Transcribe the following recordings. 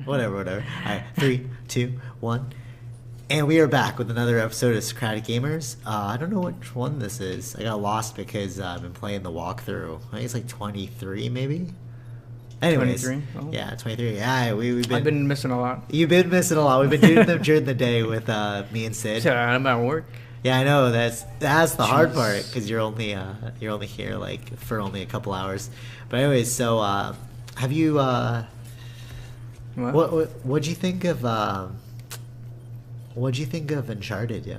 Whatever. All right, 3, 2, 1. And we are back with another episode of Socratic Gamers. I don't know which one this is. I got lost because I've been playing the walkthrough. I think it's like 23, maybe? Anyways. 23? Oh. Yeah, 23. Yeah, we've been... I've been missing a lot. You've been missing a lot. We've been doing them during the day with me and Sid. Yeah, I'm at work. Yeah, I know. That's the hard part because you're only here like for only a couple hours. But anyways, so have you what'd you think of Uncharted? Yeah,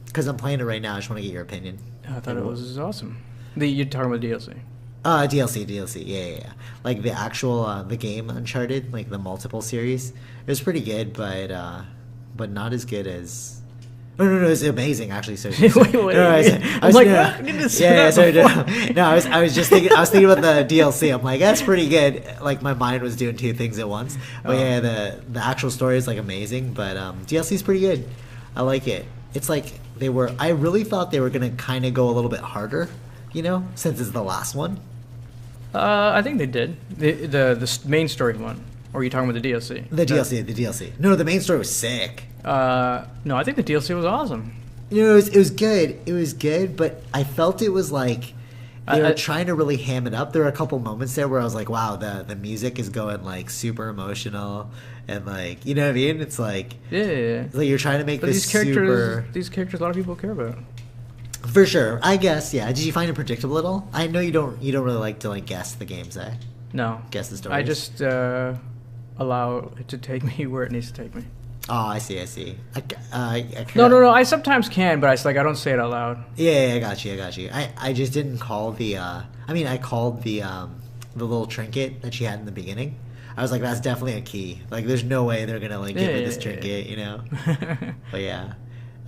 because I'm playing it right now. I just want to get your opinion. I thought it was awesome. You're talking about DLC. DLC. Yeah. Like the actual the game Uncharted, like the multiple series, it was pretty good, but not as good as. No, it's amazing actually. So wait. I was like, I was just thinking. I was thinking about the DLC. I'm like, that's pretty good. Like my mind was doing two things at once. But yeah, the actual story is like amazing. But DLC is pretty good. I like it. It's like I really thought they were gonna kind of go a little bit harder, since it's the last one. I think they did. The main story one. Or are you talking about the DLC? The DLC. No, the main story was sick. No, I think the DLC was awesome. It was good. It was good, but I felt it was like they were trying to really ham it up. There were a couple moments there where I was like, wow, the music is going like super emotional and like, you know what I mean? It's like it's like you're trying to make this these characters a lot of people care about. For sure. I guess, yeah. Did you find it predictable at all? I know you don't really like to like guess the games, eh? No. Guess the stories. I just allow it to take me where it needs to take me. Oh, I see. No. I sometimes can, but I don't say it out loud. Yeah, I got you. I just didn't call the. I called the little trinket that she had in the beginning. I was like, that's definitely a key. Like, there's no way they're gonna like give me this trinket, But yeah,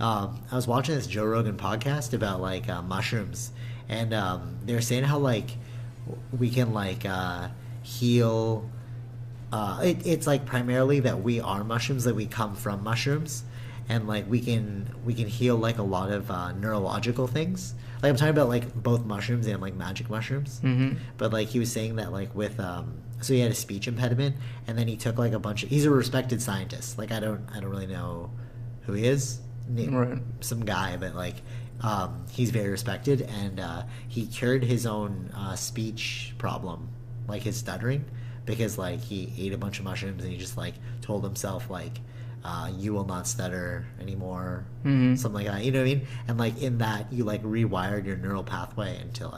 I was watching this Joe Rogan podcast about like mushrooms, and they were saying how like we can like heal. It's like primarily that we are mushrooms, that we come from mushrooms, and like we can heal like a lot of neurological things. Like I'm talking about like both mushrooms and like magic mushrooms. Mm-hmm. But like he was saying that like with so he had a speech impediment, and then he took like a bunch of. He's a respected scientist. Like I don't really know who he is. Right. Some guy, but like he's very respected, and he cured his own speech problem, like his stuttering. Because like he ate a bunch of mushrooms and he just like told himself like you will not stutter anymore, something like that, you know what I mean? And like in that you like rewired your neural pathway into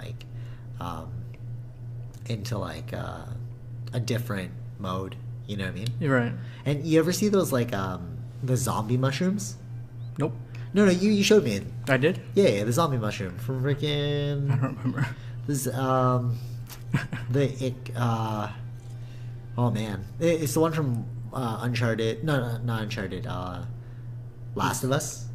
a different mode, you know what I mean? You're right. And you ever see those like the zombie mushrooms? Nope. No, you showed me it. I did? Yeah, the zombie mushroom from freaking. I don't remember. This oh man, it's the one from Uncharted. No, not Uncharted. Last of Us.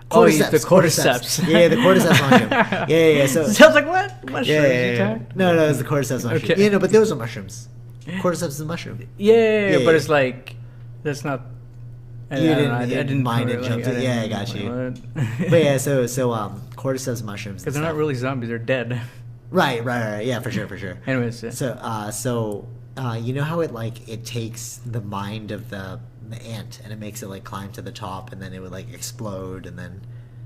Cordyceps. The cordyceps. Yeah, the cordyceps mushroom. Yeah. So I was like, what? Mushrooms? Yeah. No, it's the cordyceps mushroom. Okay. Yeah, no, but those are mushrooms. Cordyceps is a mushroom. Yeah, but it's like that's not. I didn't mind it. Jumped in. Yeah, I got you. But yeah, so cordyceps mushrooms. Because they're not really zombies; they're dead. Right. Yeah, for sure. Anyways, yeah. So you know how it takes the mind of the ant and it makes it like climb to the top and then it would like explode and then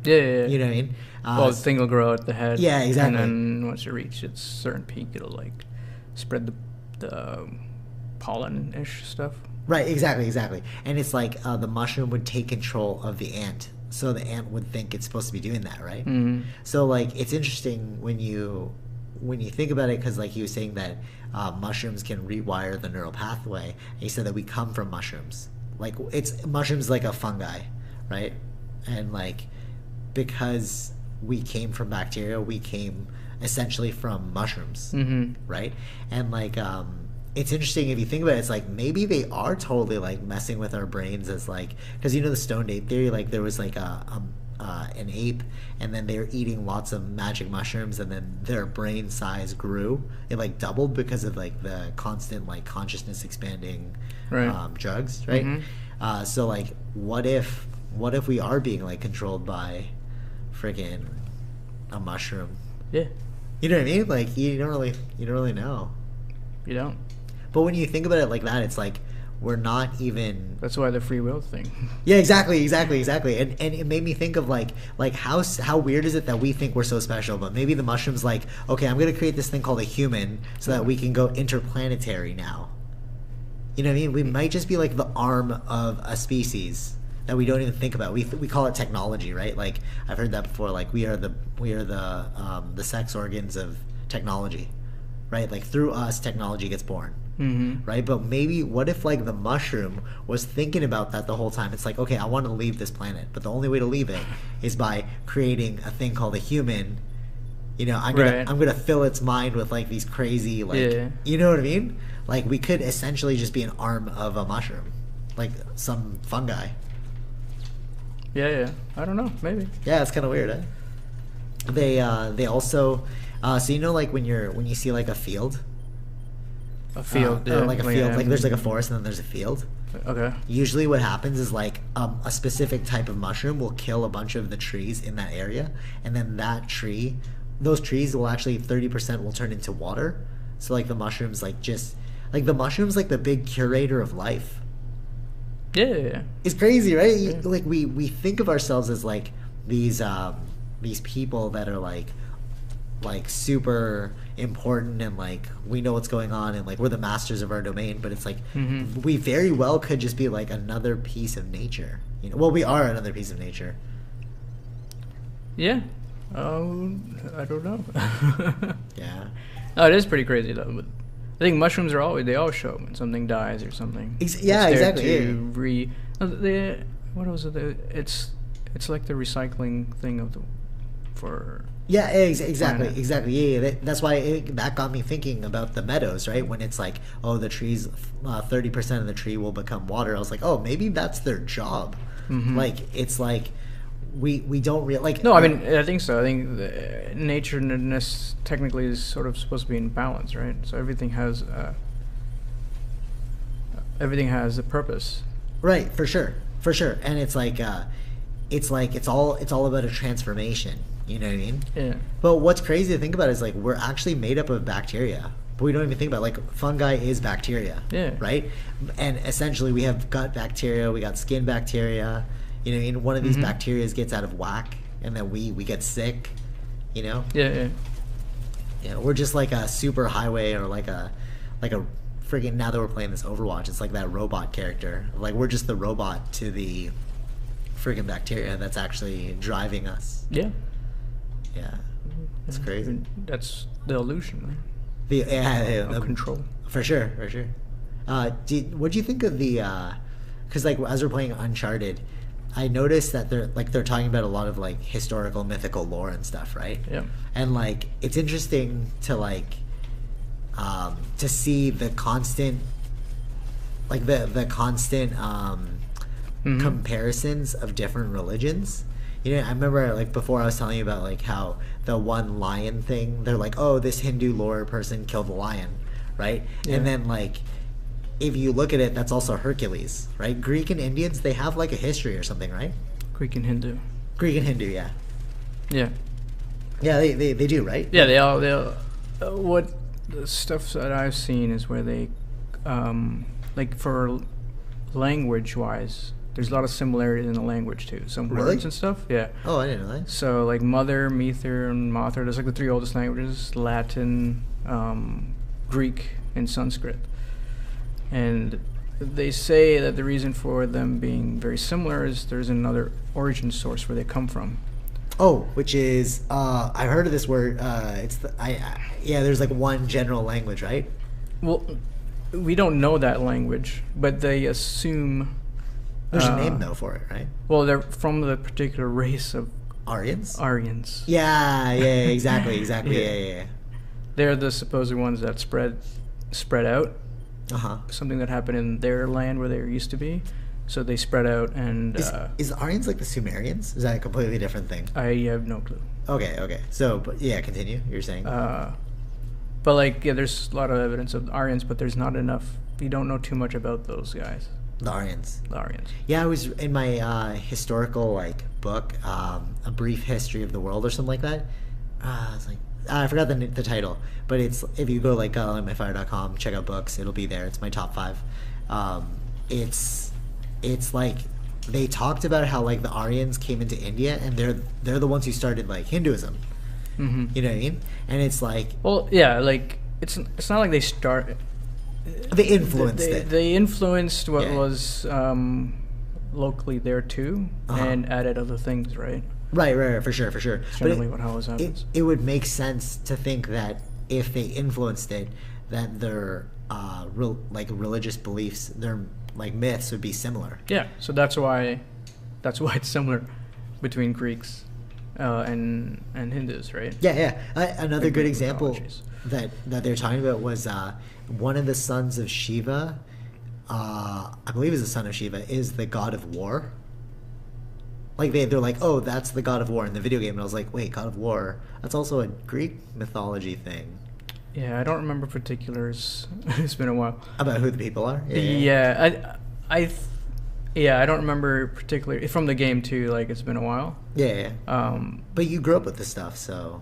yeah. You know what I mean? Well, the thing will grow at the head. Yeah, exactly. And then once it reaches its certain peak, it'll like spread the pollen-ish stuff. Right, exactly. And it's like the mushroom would take control of the ant, so the ant would think it's supposed to be doing that, right? Mm-hmm. So like it's interesting when you think about it, because like he was saying that mushrooms can rewire the neural pathway. And he said that we come from mushrooms. Like mushrooms like a fungi, right? And like because we came from bacteria, we came essentially from mushrooms, right? And like it's interesting if you think about it. It's like maybe they are totally like messing with our brains, as like, because the stoned ape theory, like there was like an ape, and then they were eating lots of magic mushrooms, and then their brain size grew. It like doubled because of like the constant like consciousness expanding drugs, right? Mm-hmm. So like what if we are being like controlled by friggin' a mushroom? Yeah. You know what I mean? Like you don't really know. You don't. But when you think about it like that, it's like, we're not even. That's why the free will thing. Yeah, exactly. And it made me think of like how weird is it that we think we're so special, but maybe the mushroom's like, okay, I'm gonna create this thing called a human so that we can go interplanetary now. You know what I mean? We might just be like the arm of a species that we don't even think about. We call it technology, right? Like I've heard that before. Like we are the sex organs of technology, right? Like through us, technology gets born. Right? But maybe what if like the mushroom was thinking about that the whole time? It's like, okay, I want to leave this planet, but the only way to leave it is by creating a thing called a human. You know, I'm gonna fill its mind with like these crazy you know what I mean? Like we could essentially just be an arm of a mushroom, like some fungi. Yeah. I don't know. Maybe. Yeah, it's kind of weird. They also so you know like when you see like a field. A field, like a field, like there's like a forest and then there's a field. Okay. Usually what happens is like a specific type of mushroom will kill a bunch of the trees in that area, and then those trees will actually 30% will turn into water. So like the mushrooms like the big curator of life. Yeah. It's crazy, right? Yeah. Like we think of ourselves as like these people that are like super important and like we know what's going on and like we're the masters of our domain, but it's like we very well could just be like another piece of nature, you know. Well, we are another piece of nature. Yeah. I don't know. Yeah. Oh, it is pretty crazy though. But I think mushrooms are always show when something dies or something. Yeah, exactly. What was it? It's like the recycling thing for. Yeah, exactly. Yeah. That's why that got me thinking about the meadows, right? When it's like, oh, the trees, 30% of the tree will become water. I was like, oh, maybe that's their job. Like it's like we don't like. No, I mean I think so. I think nature technically is sort of supposed to be in balance, right? So everything has a purpose. Right, for sure, and it's all about a transformation. You know what I mean? Yeah. But what's crazy to think about is like we're actually made up of bacteria, but we don't even think about it. Like fungi is bacteria. Yeah. Right? And essentially we have gut bacteria, we got skin bacteria. You know what I mean? One of these bacteria gets out of whack and then we get sick, you know? Yeah. Yeah, we're just like a super highway or like a freaking, now that we're playing this Overwatch, it's like that robot character. Like we're just the robot to the freaking bacteria that's actually driving us. Yeah. Yeah, it's crazy. That's the illusion, right? Of control. For sure. What do you think of the? Because like as we're playing Uncharted, I noticed that they're talking about a lot of like historical, mythical lore and stuff, right? Yeah. And like it's interesting to like to see the constant, like the constant comparisons of different religions. You know, I remember like before I was telling you about like how the one lion thing, they're like, oh, this Hindu lore person killed a lion, right? Yeah. And then like if you look at it, that's also Hercules, right? Greek and Indians, they have like a history or something, right? Greek and Hindu, yeah. Yeah, they do, right? Yeah, they all what the stuff that I've seen is where they like for language wise, there's a lot of similarities in the language too. Some words and stuff. Yeah. Oh, I didn't know that. So like mother, mether, and mather. There's like the three oldest languages: Latin, Greek, and Sanskrit. And they say that the reason for them being very similar is there's another origin source where they come from. Oh, which is I've heard of this word. It's there's like one general language, right? Well, we don't know that language, but they assume. There's a name though for it, right? Well, they're from the particular race of Aryans. Yeah, exactly. Yeah. They're the supposed ones that spread out. Something that happened in their land where they used to be, so they spread out and. Is Aryans like the Sumerians? Is that a completely different thing? I have no clue. Okay. So, but yeah, continue. You're saying. But like, yeah, there's a lot of evidence of Aryans, but there's not enough. You don't know too much about those guys. The Aryans. Yeah, I was in my historical like book, A Brief History of the World or something like that. I was like, I forgot the title, but it's if you go like myfire.com, check out books, it'll be there. It's my top 5. it's like they talked about how like the Aryans came into India and they're the ones who started like Hinduism. Mm-hmm. You know what I mean? And it's like, well, yeah, like it's not like they influenced it. They influenced what was locally there too, and added other things, right? Right, for sure. That's generally what always happens. It would make sense to think that if they influenced it, that their religious beliefs, their like myths would be similar. Yeah, so that's why it's similar between Greeks and Hindus, right? Yeah. Another good example that they're talking about was one of the sons of Shiva. I believe is the son of Shiva is the god of war. Like they're like, oh, that's the god of war in the video game, and I was like, wait, god of war? That's also a Greek mythology thing. Yeah, I don't remember particulars. It's been a while. About who the people are? Yeah, I don't remember particularly from the game too. Like it's been a while. Yeah. But you grew up with this stuff, so.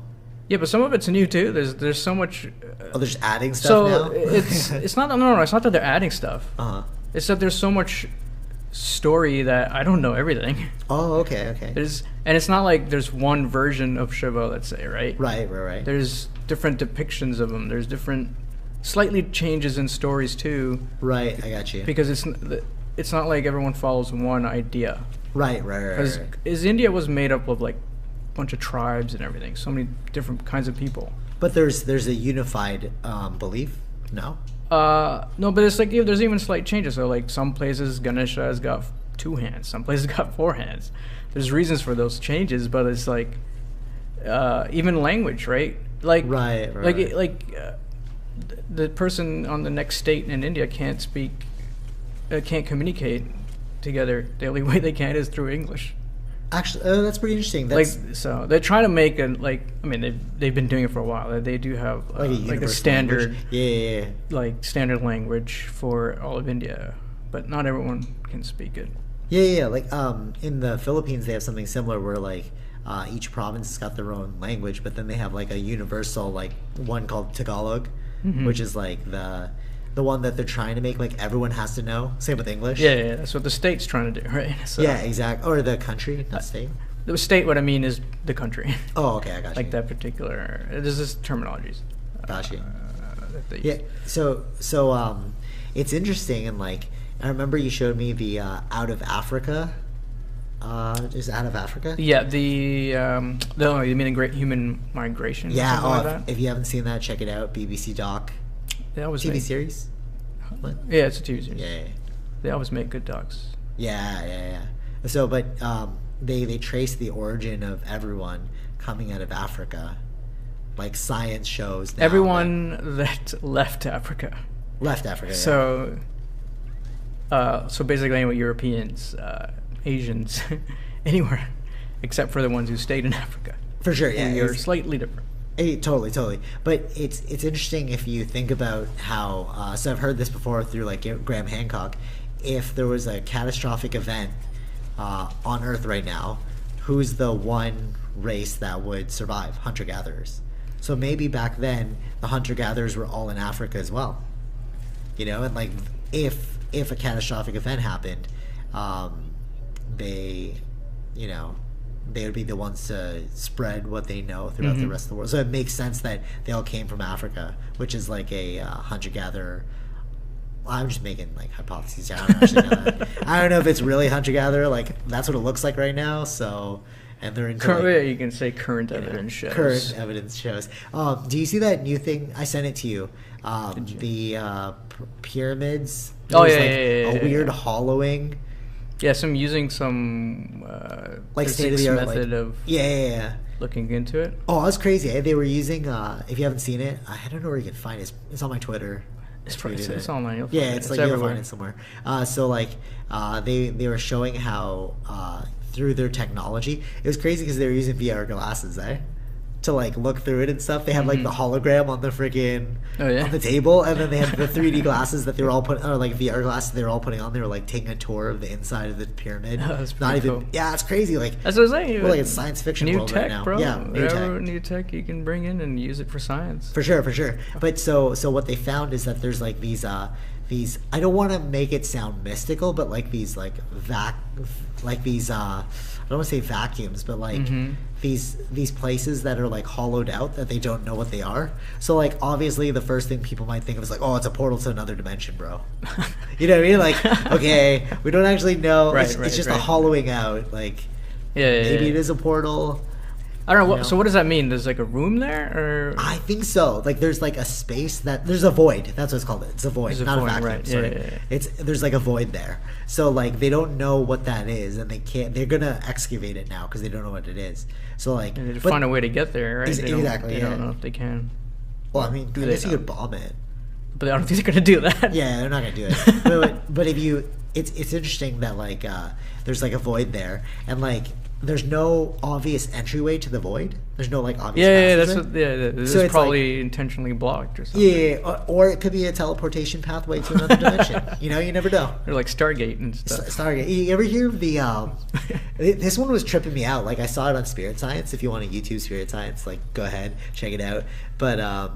Yeah, but some of it's new too. There's so much. Oh, they're just adding stuff now. It's not no. It's not that they're adding stuff. It's that there's so much story that I don't know everything. Oh, okay. And it's not like there's one version of Shiva, let's say, right? Right. There's different depictions of them. There's different, slightly changes in stories too. Right, I got you. Because it's not like everyone follows one idea. Right. Because India was made up of like a bunch of tribes and everything, so many different kinds of people. But there's a unified belief. No. No, but it's like there's even slight changes. So like some places Ganesha has got 2 hands, some places got 4 hands. There's reasons for those changes, but it's like even language, right? Like the person on the next state in India can't communicate together. The only way they can is through English. Actually, that's pretty interesting. So they're trying to make they've been doing it for a while. They do have like a standard, like standard language for all of India, but not everyone can speak it. Yeah. Like in the Philippines, they have something similar where like each province has got their own language, but then they have like a universal like one called Tagalog, which is like the one that they're trying to make like everyone has to know. Same with English. Yeah, that's what the state's trying to do, right? So, yeah, exactly. Or the country, not state. The state, what I mean is the country. Oh, okay, I got you. Like that particular. There's this terminologies. Got you. Yeah. So it's interesting, and like I remember you showed me the Out of Africa. Is Out of Africa? Yeah, you mean the Great Human Migration? Yeah. Like that? If you haven't seen that, check it out. BBC doc. They always TV series? What? Yeah, it's a TV series. Yeah. They always make good docs. Yeah. So, but they trace the origin of everyone coming out of Africa. Like science shows now everyone that left Africa. Left Africa, yeah. So basically anyway, Europeans, Asians, anywhere except for the ones who stayed in Africa. For sure, yeah. You're slightly different. Totally. But it's interesting if you think about how. So I've heard this before through like Graham Hancock. If there was a catastrophic event on Earth right now, who's the one race that would survive? Hunter-gatherers. So maybe back then the hunter-gatherers were all in Africa as well. You know, and like if a catastrophic event happened, they would be the ones to spread what they know throughout the rest of the world. So it makes sense that they all came from Africa, which is like a hunter-gatherer. Well, I'm just making like hypotheses. I don't actually know that. I don't know if it's really hunter-gatherer. Like that's what it looks like right now. So, and they're into you can say current evidence shows. Current evidence shows. Do you see that new thing? I sent it to you. The pyramids. Oh yeah, a weird hollowing. Yes, I'm using some like state-of-the-art method of looking into it. Oh, that's crazy. They were using, if you haven't seen it, I don't know where you can find it. It's on my Twitter. It's online. You'll find it's like everywhere. You'll find it somewhere. So like they were showing how through their technology, it was crazy because they were using VR glasses, to like look through it and stuff. They had like the hologram on the freaking on the table, and then they had the 3D glasses that they were all putting, or like VR glasses they were all putting on. They were like taking a tour of the inside of the pyramid. Oh, that's pretty cool. Yeah, it's crazy. Like that's what I'm saying. Well, like it's science fiction new world tech, right now. Bro. Yeah, new tech you can bring in and use it for science. For sure. But so what they found is that there's like these these, I don't want to make it sound mystical, but like these I don't want to say vacuums, but like these places that are like hollowed out that they don't know what they are. So like obviously the first thing people might think of is like, oh, it's a portal to another dimension, bro. You know what I mean? Like, okay, we don't actually know. It's just a hollowing out. Like, maybe it is a portal. I don't know. So what does that mean? There's like a room there, or I think so. Like there's like a space there's a void. That's what it's called. It's a void, not a vacuum. Right. Sorry. There's like a void there. So like they don't know what that is, and they're gonna excavate it now because they don't know what it is. So like they find a way to get there, right? Exactly. They don't know if they can. Well, I mean, I guess you could bomb it, but I don't think they're gonna do that. Yeah, they're not gonna do it. but if you, it's interesting that like there's like a void there, and like there's no obvious entryway to the void. There's no like obvious. This is probably like, intentionally blocked or something. Yeah, or it could be a teleportation pathway to another dimension. You know, you never know. Or like Stargate and stuff. Stargate. You ever hear of the? This one was tripping me out. Like I saw it on Spirit Science. If you want to YouTube Spirit Science, like go ahead, check it out. But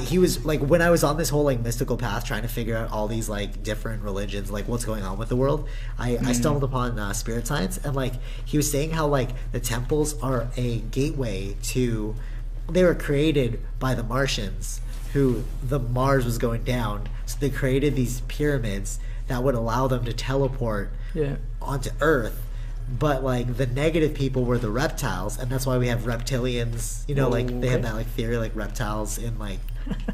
he was like, when I was on this whole like mystical path trying to figure out all these like different religions, like what's going on with the world, I stumbled upon Spirit Science, and like he was saying how like the temples are a gateway to, they were created by the Martians, who the Mars was going down, so they created these pyramids that would allow them to teleport onto Earth. But like the negative people were the reptiles, and that's why we have reptilians. You know, like they have that like theory, like reptiles in like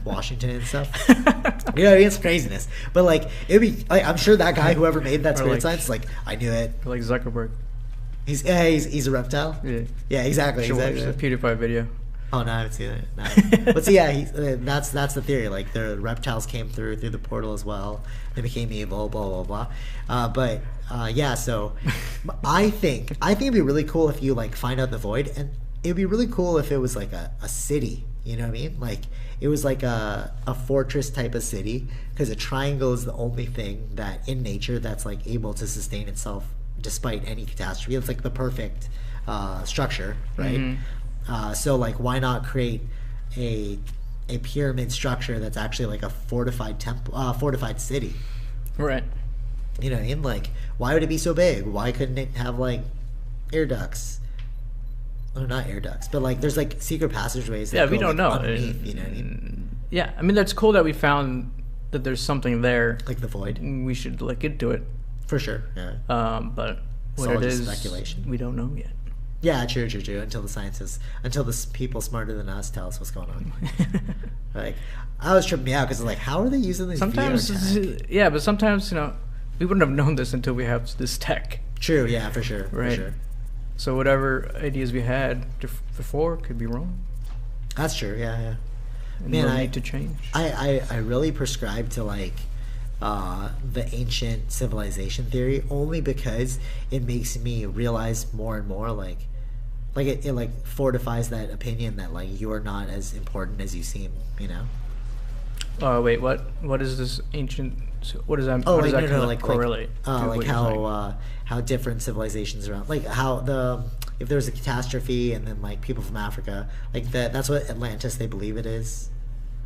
Washington and stuff. You know what I mean? It's craziness. But like it'd be like, I'm sure that guy, whoever made that Spirit Science, like I knew it. Like Zuckerberg. He's a reptile. Yeah, exactly. Watch the PewDiePie video. Oh no, I haven't seen it. No. But see, that's the theory. Like the reptiles came through the portal as well. They became evil. Blah blah blah. So I think it'd be really cool if you like find out the void, and it'd be really cool if it was like a city. You know what I mean? Like it was like a fortress type of city, because a triangle is the only thing that in nature that's like able to sustain itself despite any catastrophe. It's like the perfect structure, right? So like why not create a pyramid structure that's actually like a fortified fortified city, right? You know what I mean? Like why would it be so big? Why couldn't it have like air ducts? Oh, not air ducts, but like there's like secret passageways that we don't know underneath, you know what I mean? Yeah, I mean that's cool that we found that there's something there, like the void. We should look into it for sure. Yeah. But what it is, speculation. We don't know yet. Yeah, true. Until the people smarter than us tell us what's going on. Like, I was tripping me out because like, how are they using these? Sometimes, but sometimes we wouldn't have known this until we have this tech. True. Yeah, for sure. Right. For sure. So whatever ideas we had before could be wrong. That's true. Yeah. And man, I need to change. I really prescribe to like the ancient civilization theory only because it makes me realize more and more like it like fortifies that opinion that like you're not as important as you seem, you know. Wait, what is this ancient, what does that, how does that correlate like how different civilizations around, like how if there was a catastrophe and then like people from Africa, like that's what Atlantis, they believe it is.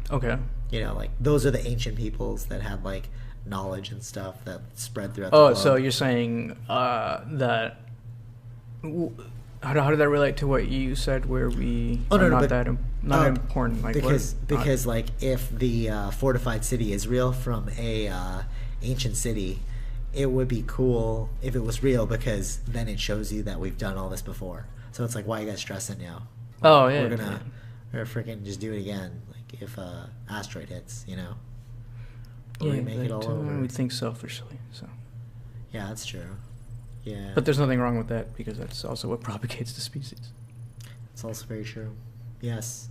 Okay. You know, like those are the ancient peoples that had like knowledge and stuff that spread throughout the globe. So you're saying that how did that relate to what you said, where we not important, like because like if the fortified city is real from a ancient city, it would be cool if it was real, because then it shows you that we've done all this before. So it's like, why are you guys stressing now? We're gonna freaking just do it again, like if asteroid hits, you know. Yeah, make it all over. We think selfishly, so. Yeah, that's true. Yeah. But there's nothing wrong with that, because that's also what propagates the species. It's also very true. Yes.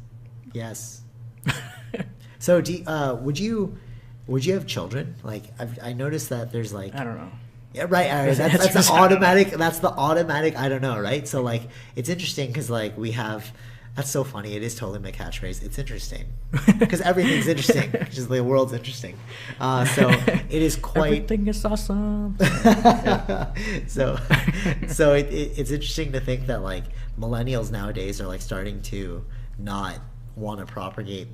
So, would you have children? Like, I noticed that there's like. I don't know. Yeah, right. That's the automatic. That's the automatic. I don't know, right? So like, it's interesting because like we have. That's so funny. It is totally my catchphrase. It's interesting because everything's interesting. Just the world's interesting. So it is quite. Everything is awesome. So it's interesting to think that like millennials nowadays are like starting to not want to propagate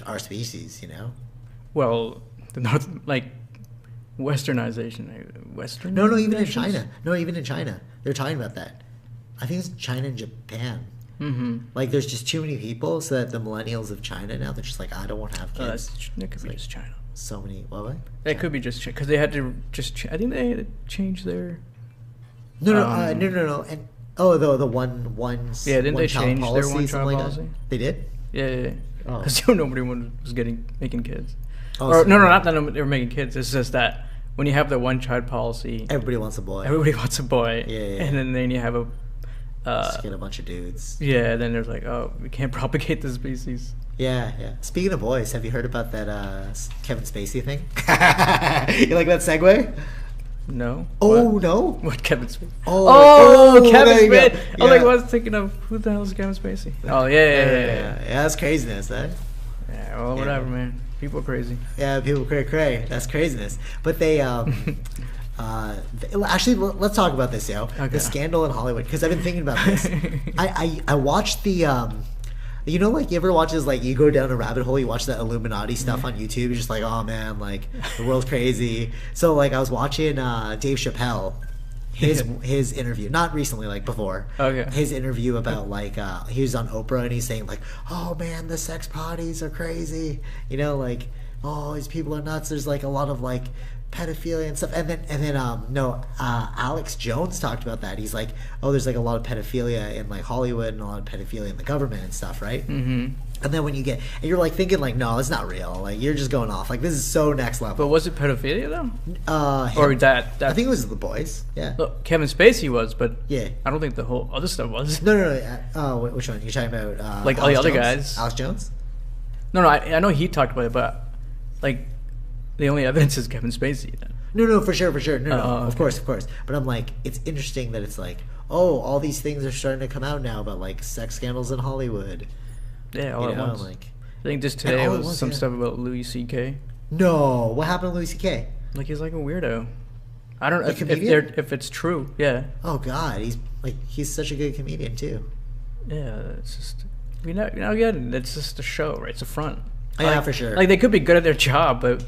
our species. You know. Well, the North, like westernization, western. No, even in China. No, even in China, they're talking about that. I think it's China and Japan. Mm-hmm. Like, there's just too many people, so that the millennials of China now, they're just like, I don't want to have kids. That could be just China. So many. What? That could be just because they had to just. I think they had to change their. No. And the one. Yeah, didn't they change their one-child policy? They did. Yeah. Oh. Because nobody was making kids. Oh, Or so no, not that they were making kids. It's just that when you have the one-child policy, everybody wants a boy. everybody wants a boy. Yeah. And then you have a. Just get a bunch of dudes. Yeah, then there's like, oh, we can't propagate the species. Yeah. Speaking of boys, have you heard about that Kevin Spacey thing? You like that segue? No. Oh, what? no? What, Kevin Spacey? Oh, Kevin Spacey. Yeah. I was thinking of who the hell is Kevin Spacey? Oh, yeah. That's craziness, eh? Yeah, well, whatever, man. People are crazy. Yeah, people cray. That's craziness. But they, actually, let's talk about this, yo. Okay. The scandal in Hollywood, because I've been thinking about this. I watched the, you know, like, you ever watch this, like, you go down a rabbit hole, you watch that Illuminati stuff on YouTube, you're just like, oh, man, like, the world's crazy. So, like, I was watching Dave Chappelle, his interview, not recently, like, before. Okay. His interview about, like, he was on Oprah, and he's saying, like, oh, man, the sex parties are crazy. You know, like, oh, these people are nuts. There's, like, a lot of, like, pedophilia and stuff, and then Alex Jones talked about that. He's like, oh, there's like a lot of pedophilia in like Hollywood and a lot of pedophilia in the government and stuff, right? Mm-hmm. And then when you get, and you're like thinking like, no, it's not real. Like, you're just going off. Like, this is so next level. But was it pedophilia though? Or that? I think it was the boys. Yeah. Look, Kevin Spacey was, but yeah, I don't think the whole other stuff was. No. Which one? You're talking about? Like all the other guys. Alex Jones. No. I know he talked about it, but like. The only evidence is Kevin Spacey. Then. No, for sure. No, of course. But I'm like, it's interesting that it's like, oh, all these things are starting to come out now about like sex scandals in Hollywood. Yeah, all at once. Like, I think just today was some stuff about Louis C.K. No, what happened to Louis C.K.? Like, he's like a weirdo. I don't know if it's true. Yeah. Oh God, he's such a good comedian too. Yeah, it's just again, it's just a show, right? It's a front. Yeah, for sure. Like, they could be good at their job, but.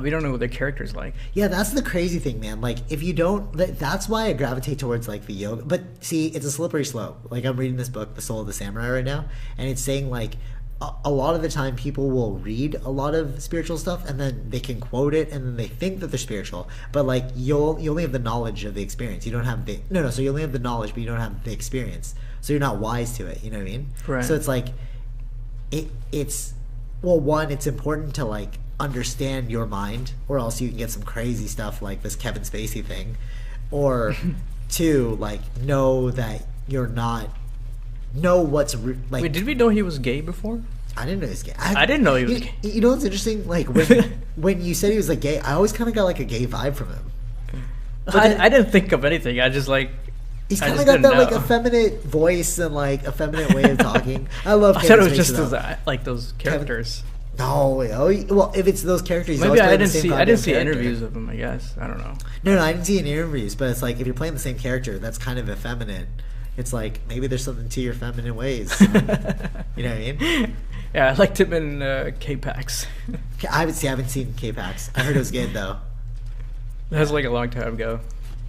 We don't know what their character's like. Yeah, that's the crazy thing, man. Like, if you don't... That's why I gravitate towards, like, the yoga. But, see, it's a slippery slope. Like, I'm reading this book, The Soul of the Samurai, right now, and it's saying, like, a lot of the time people will read a lot of spiritual stuff, and then they can quote it, and then they think that they're spiritual. But, like, you only have the knowledge of the experience. You don't have the... No, so you only have the knowledge, but you don't have the experience. So you're not wise to it, you know what I mean? Right. So it's, like... It's... Well, one, it's important to, like... understand your mind, or else you can get some crazy stuff like this Kevin Spacey thing, or two, like, know that you're not what's like. Wait, did we know he was gay before? I didn't know he was gay. I didn't know he was gay. You know what's interesting? Like, when you said he was like gay, I always kind of got like a gay vibe from him. I didn't think of anything. I just like. He's kind of got that like effeminate voice and like effeminate way of talking. I love. I thought it was just like those characters. No, well, if it's those characters, maybe I didn't see interviews of them. I guess I don't know. No, I didn't see any interviews, but it's like if you're playing the same character, that's kind of effeminate. It's like maybe there's something to your feminine ways. You know what I mean? Yeah, I liked him in K-Pax. I haven't seen K-Pax. I heard it was good though. That was like a long time ago.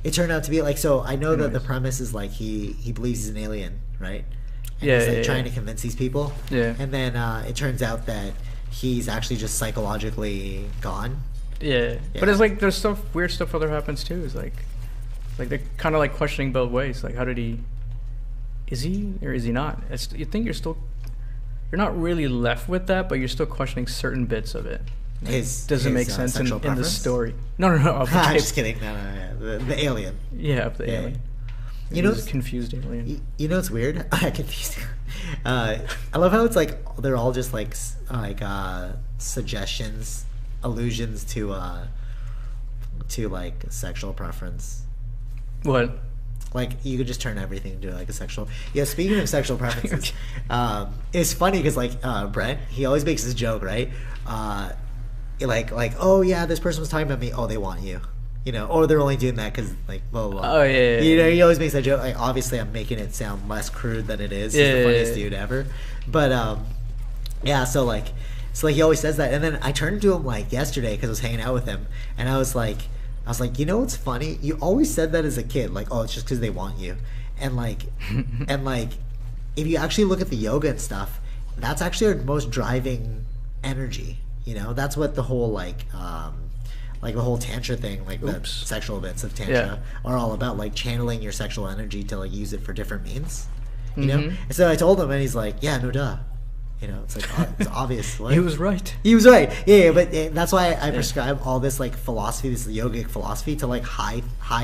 It turned out to be like, so I know that the premise is like he believes he's an alien, right? And yeah, he's like trying to convince these people. Yeah. And then it turns out that he's actually just psychologically gone. Yeah. But it's like there's weird stuff other happens too. It's like they're kind of like questioning both ways. Like, how did he? Is he or is he not? You think you're not really left with that, but you're still questioning certain bits of it. Doesn't make sense in the story. No. I'm just kidding. No. The alien. Yeah, the alien. You know, confused alien. You know what's weird? Confused. I love how it's like they're all just like suggestions, allusions to like sexual preference. What? Like, you could just turn everything into like a sexual. Yeah. Speaking of sexual preferences, it's funny because like Brent, he always makes this joke, right? Like, oh yeah, this person was talking about me. Oh, they want you. You know, or they're only doing that because, like, blah, blah, blah. Oh, yeah. You know, he always makes that joke. Like, obviously, I'm making it sound less crude than it is. He's the funniest dude ever. But, yeah, so, like, So like he always says that, and then I turned to him like yesterday because I was hanging out with him, and I was like, you know what's funny? You always said that as a kid, like, oh, it's just because they want you, and like, if you actually look at the yoga and stuff, that's actually our most driving energy. You know, that's what the whole like the whole tantra thing, like the sexual bits of tantra are all about, like channeling your sexual energy to like use it for different means. You know, and so I told him, and he's like, yeah, no duh. You know, it's like it's obvious. He was right. He was right. Yeah, but that's why I prescribe all this like philosophy, this yogic philosophy, to like high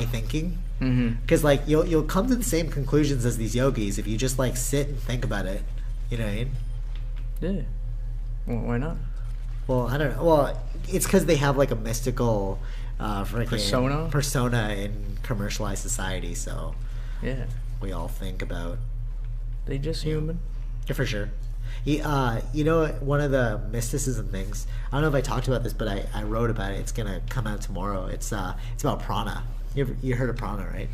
thinking. Because like you'll come to the same conclusions as these yogis if you just like sit and think about it. You know what I mean? Yeah. Well, why not? Well, I don't know. Well, it's because they have like a mystical persona in commercialized society. So yeah, we all think about. They just human. Yeah, for sure. You know, one of the mysticism things, I don't know if I talked about this, but I wrote about it. It's gonna come out tomorrow. It's about prana. You heard of prana, right?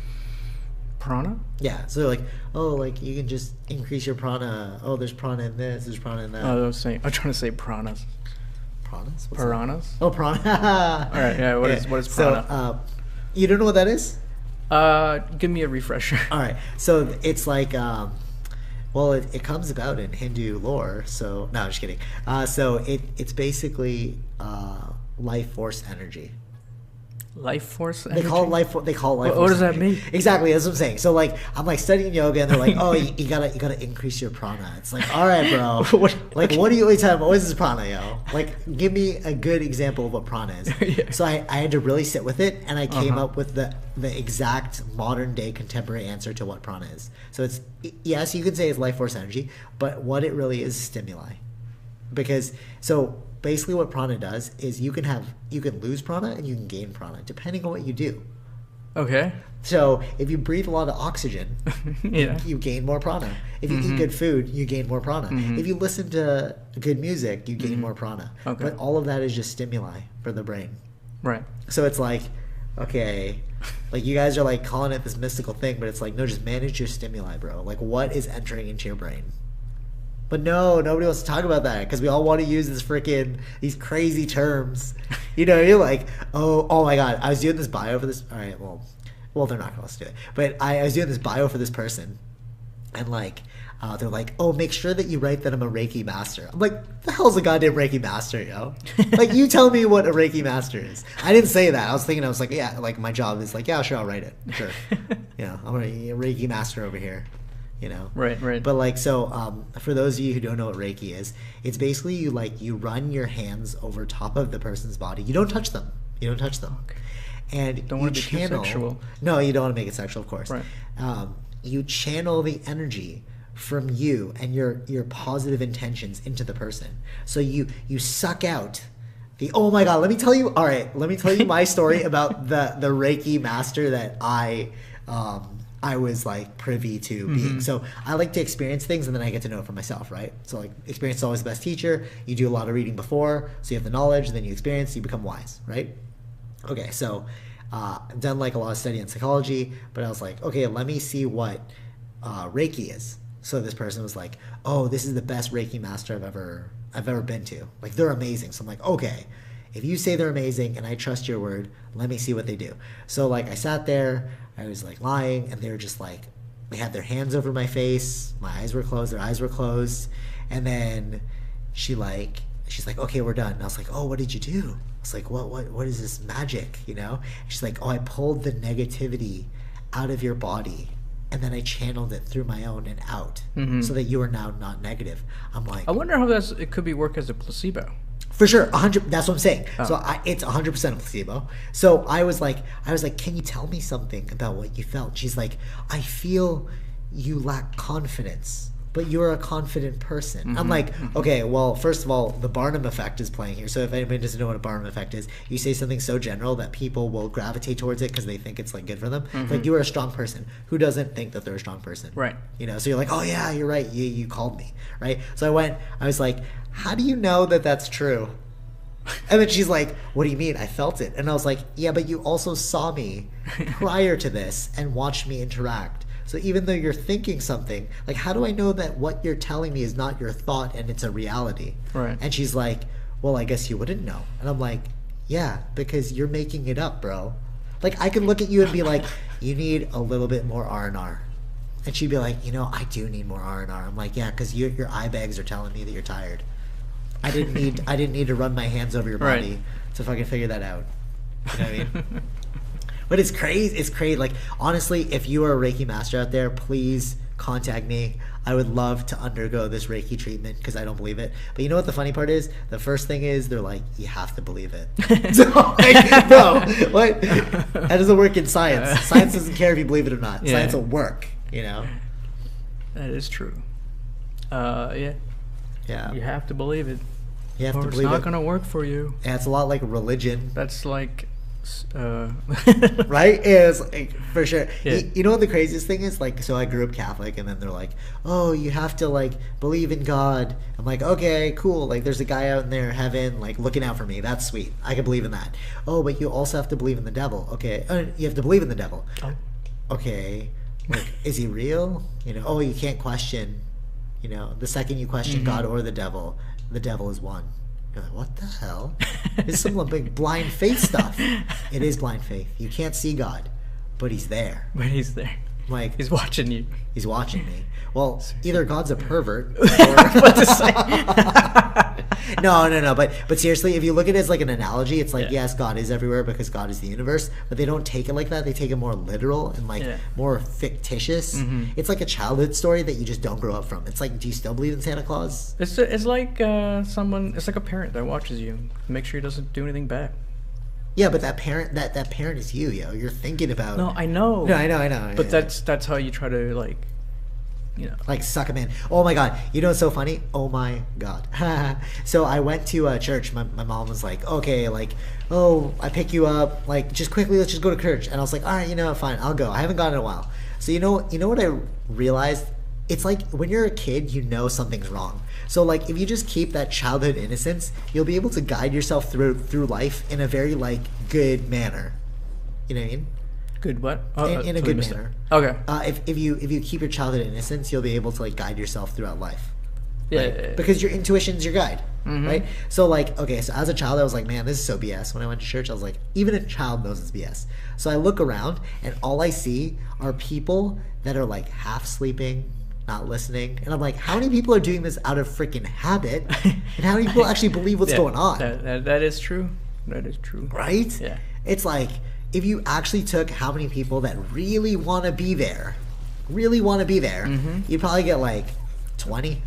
Prana? Yeah. So like, oh, like you can just increase your prana. Oh, there's prana in this. There's prana in that. Oh, I'm trying to say pranas. Pranas? What's Piranhas? That? Oh, prana. All right. Yeah. What is prana? So, you don't know what that is? Give me a refresher. All right. So it's like, well, it comes about in Hindu lore. So no, I'm just kidding. So it's basically life force energy. Life force energy? They call it life force. What does that mean? Exactly, that's what I'm saying. So like, I'm like studying yoga, and they're like, "Oh, you gotta increase your prana." It's like, all right, bro. What are you talking about? What is this prana, yo? Like, give me a good example of what prana is. Yeah. So I had to really sit with it, and I came up with the exact modern day contemporary answer to what prana is. So it's, yes, you could say it's life force energy, but what it really is stimuli. Because so basically what prana does is you can lose prana and you can gain prana depending on what you do. Okay. So if you breathe a lot of oxygen, you gain more prana. If you eat good food, you gain more prana. If you listen to good music, you gain more prana. Okay. But all of that is just stimuli for the brain. Right. So it's like, okay, like you guys are like calling it this mystical thing, but it's like, no, just manage your stimuli, bro. Like what is entering into your brain? But no, nobody wants to talk about that because we all want to use these crazy terms. You know, you're like, oh my God, I was doing this bio for this. All right, well, they're not going to let us do it. But I was doing this bio for this person, and like, they're like, oh, make sure that you write that I'm a Reiki master. I'm like, the hell's a goddamn Reiki master, yo? Like, you tell me what a Reiki master is. I didn't say that. I was like, yeah, like my job is like, yeah, sure, I'll write it. Sure. You know, I'm a Reiki master over here. You know, right. But like, so for those of you who don't know what Reiki is, it's basically you run your hands over top of the person's body. You don't touch them. Okay. And don't want to be too sexual. No, you don't want to make it sexual, of course. Right. You channel the energy from you and your positive intentions into the person. So you suck out the, oh my God, let me tell you my story about the Reiki master that I was like privy to being. So I like to experience things and then I get to know it for myself, right? So like experience is always the best teacher. You do a lot of reading before, so you have the knowledge, then you experience, you become wise, right? Okay, so I've done like a lot of study on psychology, but I was like, okay, let me see what Reiki is. So this person was like, oh, this is the best Reiki master I've ever been to. Like they're amazing. So I'm like, okay, if you say they're amazing and I trust your word, let me see what they do. So like I sat there, I was like lying, and they were just like, they had their hands over my face, my eyes were closed, their eyes were closed, and then she's like, okay, we're done. And I was like, oh, what did you do? I was like, what is this magic, you know? And she's like, oh, I pulled the negativity out of your body, and then I channeled it through my own and out, so that you are now not negative. I'm like, I wonder how it could work as a placebo. For sure, 100. That's what I'm saying. Oh. So it's 100% a placebo. So I was like, can you tell me something about what you felt? She's like, I feel you lack confidence, but you're a confident person. I'm like, okay, well, first of all, the Barnum effect is playing here. So if anybody doesn't know what a Barnum effect is, you say something so general that people will gravitate towards it because they think it's like good for them. Like you are a strong person. Who doesn't think that they're a strong person? Right. You know, so you're like, oh yeah, you're right. You called me, right? So I was like, how do you know that that's true? And then she's like, what do you mean? I felt it. And I was like, yeah, but you also saw me prior to this and watched me interact. So even though you're thinking something, like, how do I know that what you're telling me is not your thought and it's a reality? Right. And she's like, well, I guess you wouldn't know. And I'm like, yeah, because you're making it up, bro. Like, I could look at you and be like, you need a little bit more R&R. And she'd be like, I do need more R&R. I'm like, yeah, because your eye bags are telling me that you're tired. I didn't need to run my hands over your body to fucking figure that out. You know what I mean? But it's crazy. It's crazy. Like, honestly, if you are a Reiki master out there, please contact me. I would love to undergo this Reiki treatment because I don't believe it. But you know what the funny part is? The first thing is they're like, you have to believe it. So, like, no, what? That doesn't work in science. Science doesn't care if you believe it or not. Science will work, That is true. Yeah. You have to believe it. You have to believe it. It's not going to work for you. Yeah, it's a lot like religion. That's like... right? It's like, for sure. Yeah. You know what the craziest thing is? Like, so I grew up Catholic, and then they're like, oh, you have to, like, believe in God. I'm like, okay, cool. Like, there's a guy out in there, heaven, like, looking out for me. That's sweet. I can believe in that. Oh, but you also have to believe in the devil. Okay. You have to believe in the devil. Oh. Okay. Like, is he real? Oh, you can't question, the second you question God or the devil is one. You're like, what the hell? It's some big blind faith stuff. It is blind faith. You can't see God, but he's there. Like, he's watching you. He's watching me. Well, either God's a pervert or... No. But seriously, if you look at it as like an analogy, it's like, yes, God is everywhere because God is the universe, but they don't take it like that. They take it more literal and like more fictitious. It's like a childhood story that you just don't grow up from. It's like, do you still believe in Santa Claus? It's like it's like a parent that watches you, make sure he doesn't do anything bad. Yeah, but that parent that parent is you, yo. You're thinking about... No, I know. No, I know. But that's how you try to, like, like, suck him in. Oh my god. You know what's so funny? Oh my god. So I went to church. My mom was like, okay, like, oh, I pick you up. Like, just quickly, let's just go to church. And I was like, all right, fine, I'll go. I haven't gone in a while. So you know what I realized? It's like when you're a kid, something's wrong. So like, if you just keep that childhood innocence, you'll be able to guide yourself through life in a very like good manner. You know what I mean? Good what? In a good manner. Okay. If you keep your childhood innocence, you'll be able to like guide yourself throughout life. Yeah, right? yeah. Because your intuition's your guide, right? So like, okay, so as a child, I was like, man, this is so BS. When I went to church, I was like, even a child knows it's BS. So I look around, and all I see are people that are like half sleeping, not listening, and I'm like, how many people are doing this out of freaking habit, and how many people actually believe what's going on? That is true. That is true. Right? Yeah. It's like, if you actually took how many people that really want to be there, you'd probably get like 20.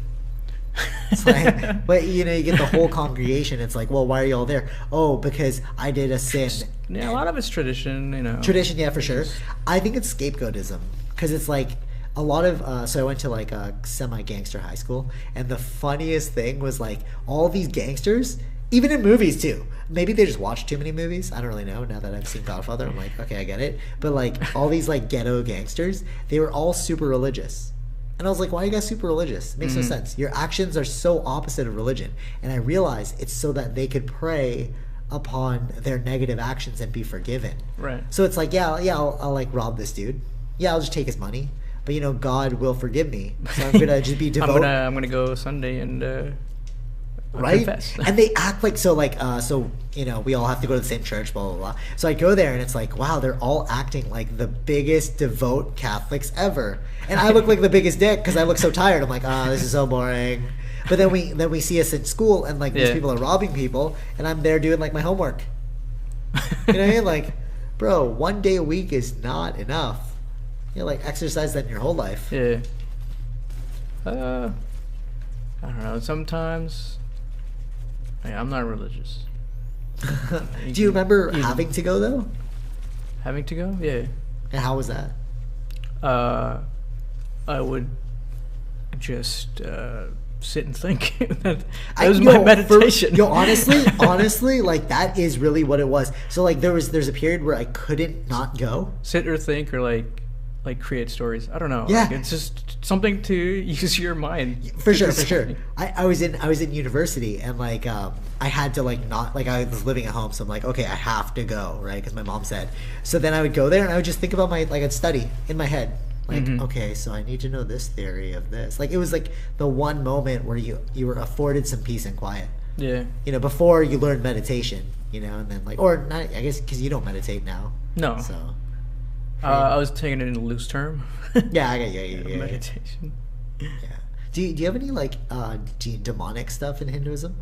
It's like, but you get the whole congregation. It's like, well, why are you all there? Oh, because I did a sin. Yeah, a lot of it's tradition, Tradition, yeah, for sure. I think it's scapegoatism, because it's like a lot of. So I went to like a semi-gangster high school, and the funniest thing was like all these gangsters. Even in movies too. Maybe they just watch too many movies. I don't really know. Now that I've seen Godfather, I'm like, okay, I get it. But like all these like ghetto gangsters, they were all super religious. And I was like, why are you guys super religious? It makes no sense. Your actions are so opposite of religion. And I realized it's so that they could prey upon their negative actions and be forgiven. Right. So it's like, I'll like rob this dude. Yeah, I'll just take his money. But God will forgive me. So I'm gonna just be devoted. I'm gonna go Sunday and right? Confess. And they act like so we all have to go to the same church, blah blah blah. So I go there and it's like, wow, they're all acting like the biggest devout Catholics ever, and I look like the biggest dick because I look so tired. I'm like, this is so boring. But then we see us in school, and like these people are robbing people, and I'm there doing like my homework. You know what I mean? Like, bro, 1 day a week is not enough. Like exercise that in your whole life. Yeah. I don't know. Sometimes. I'm not religious. Do you remember having to go though? Having to go? Yeah. And how was that? I would just sit and think. that was my meditation. Honestly, like that is really what it was. So like there's a period where I couldn't not go. Sit or think or like create stories. I don't know. Yeah. Like, it's just something to use your mind. For sure. I was in university, and like I had to like not like I was living at home, so I'm like, okay, I have to go, right? Because my mom said. So then I would go there and I would just think about I'd study in my head. Like, okay, so I need to know this theory of this. Like, it was like the one moment where you were afforded some peace and quiet. Yeah. You know, before you learned meditation, you know, and then like, or not, I guess because you don't meditate now. No. So. I was taking it in a loose term. Yeah, I got yeah. Meditation. Yeah. Do you have any like demonic stuff in Hinduism?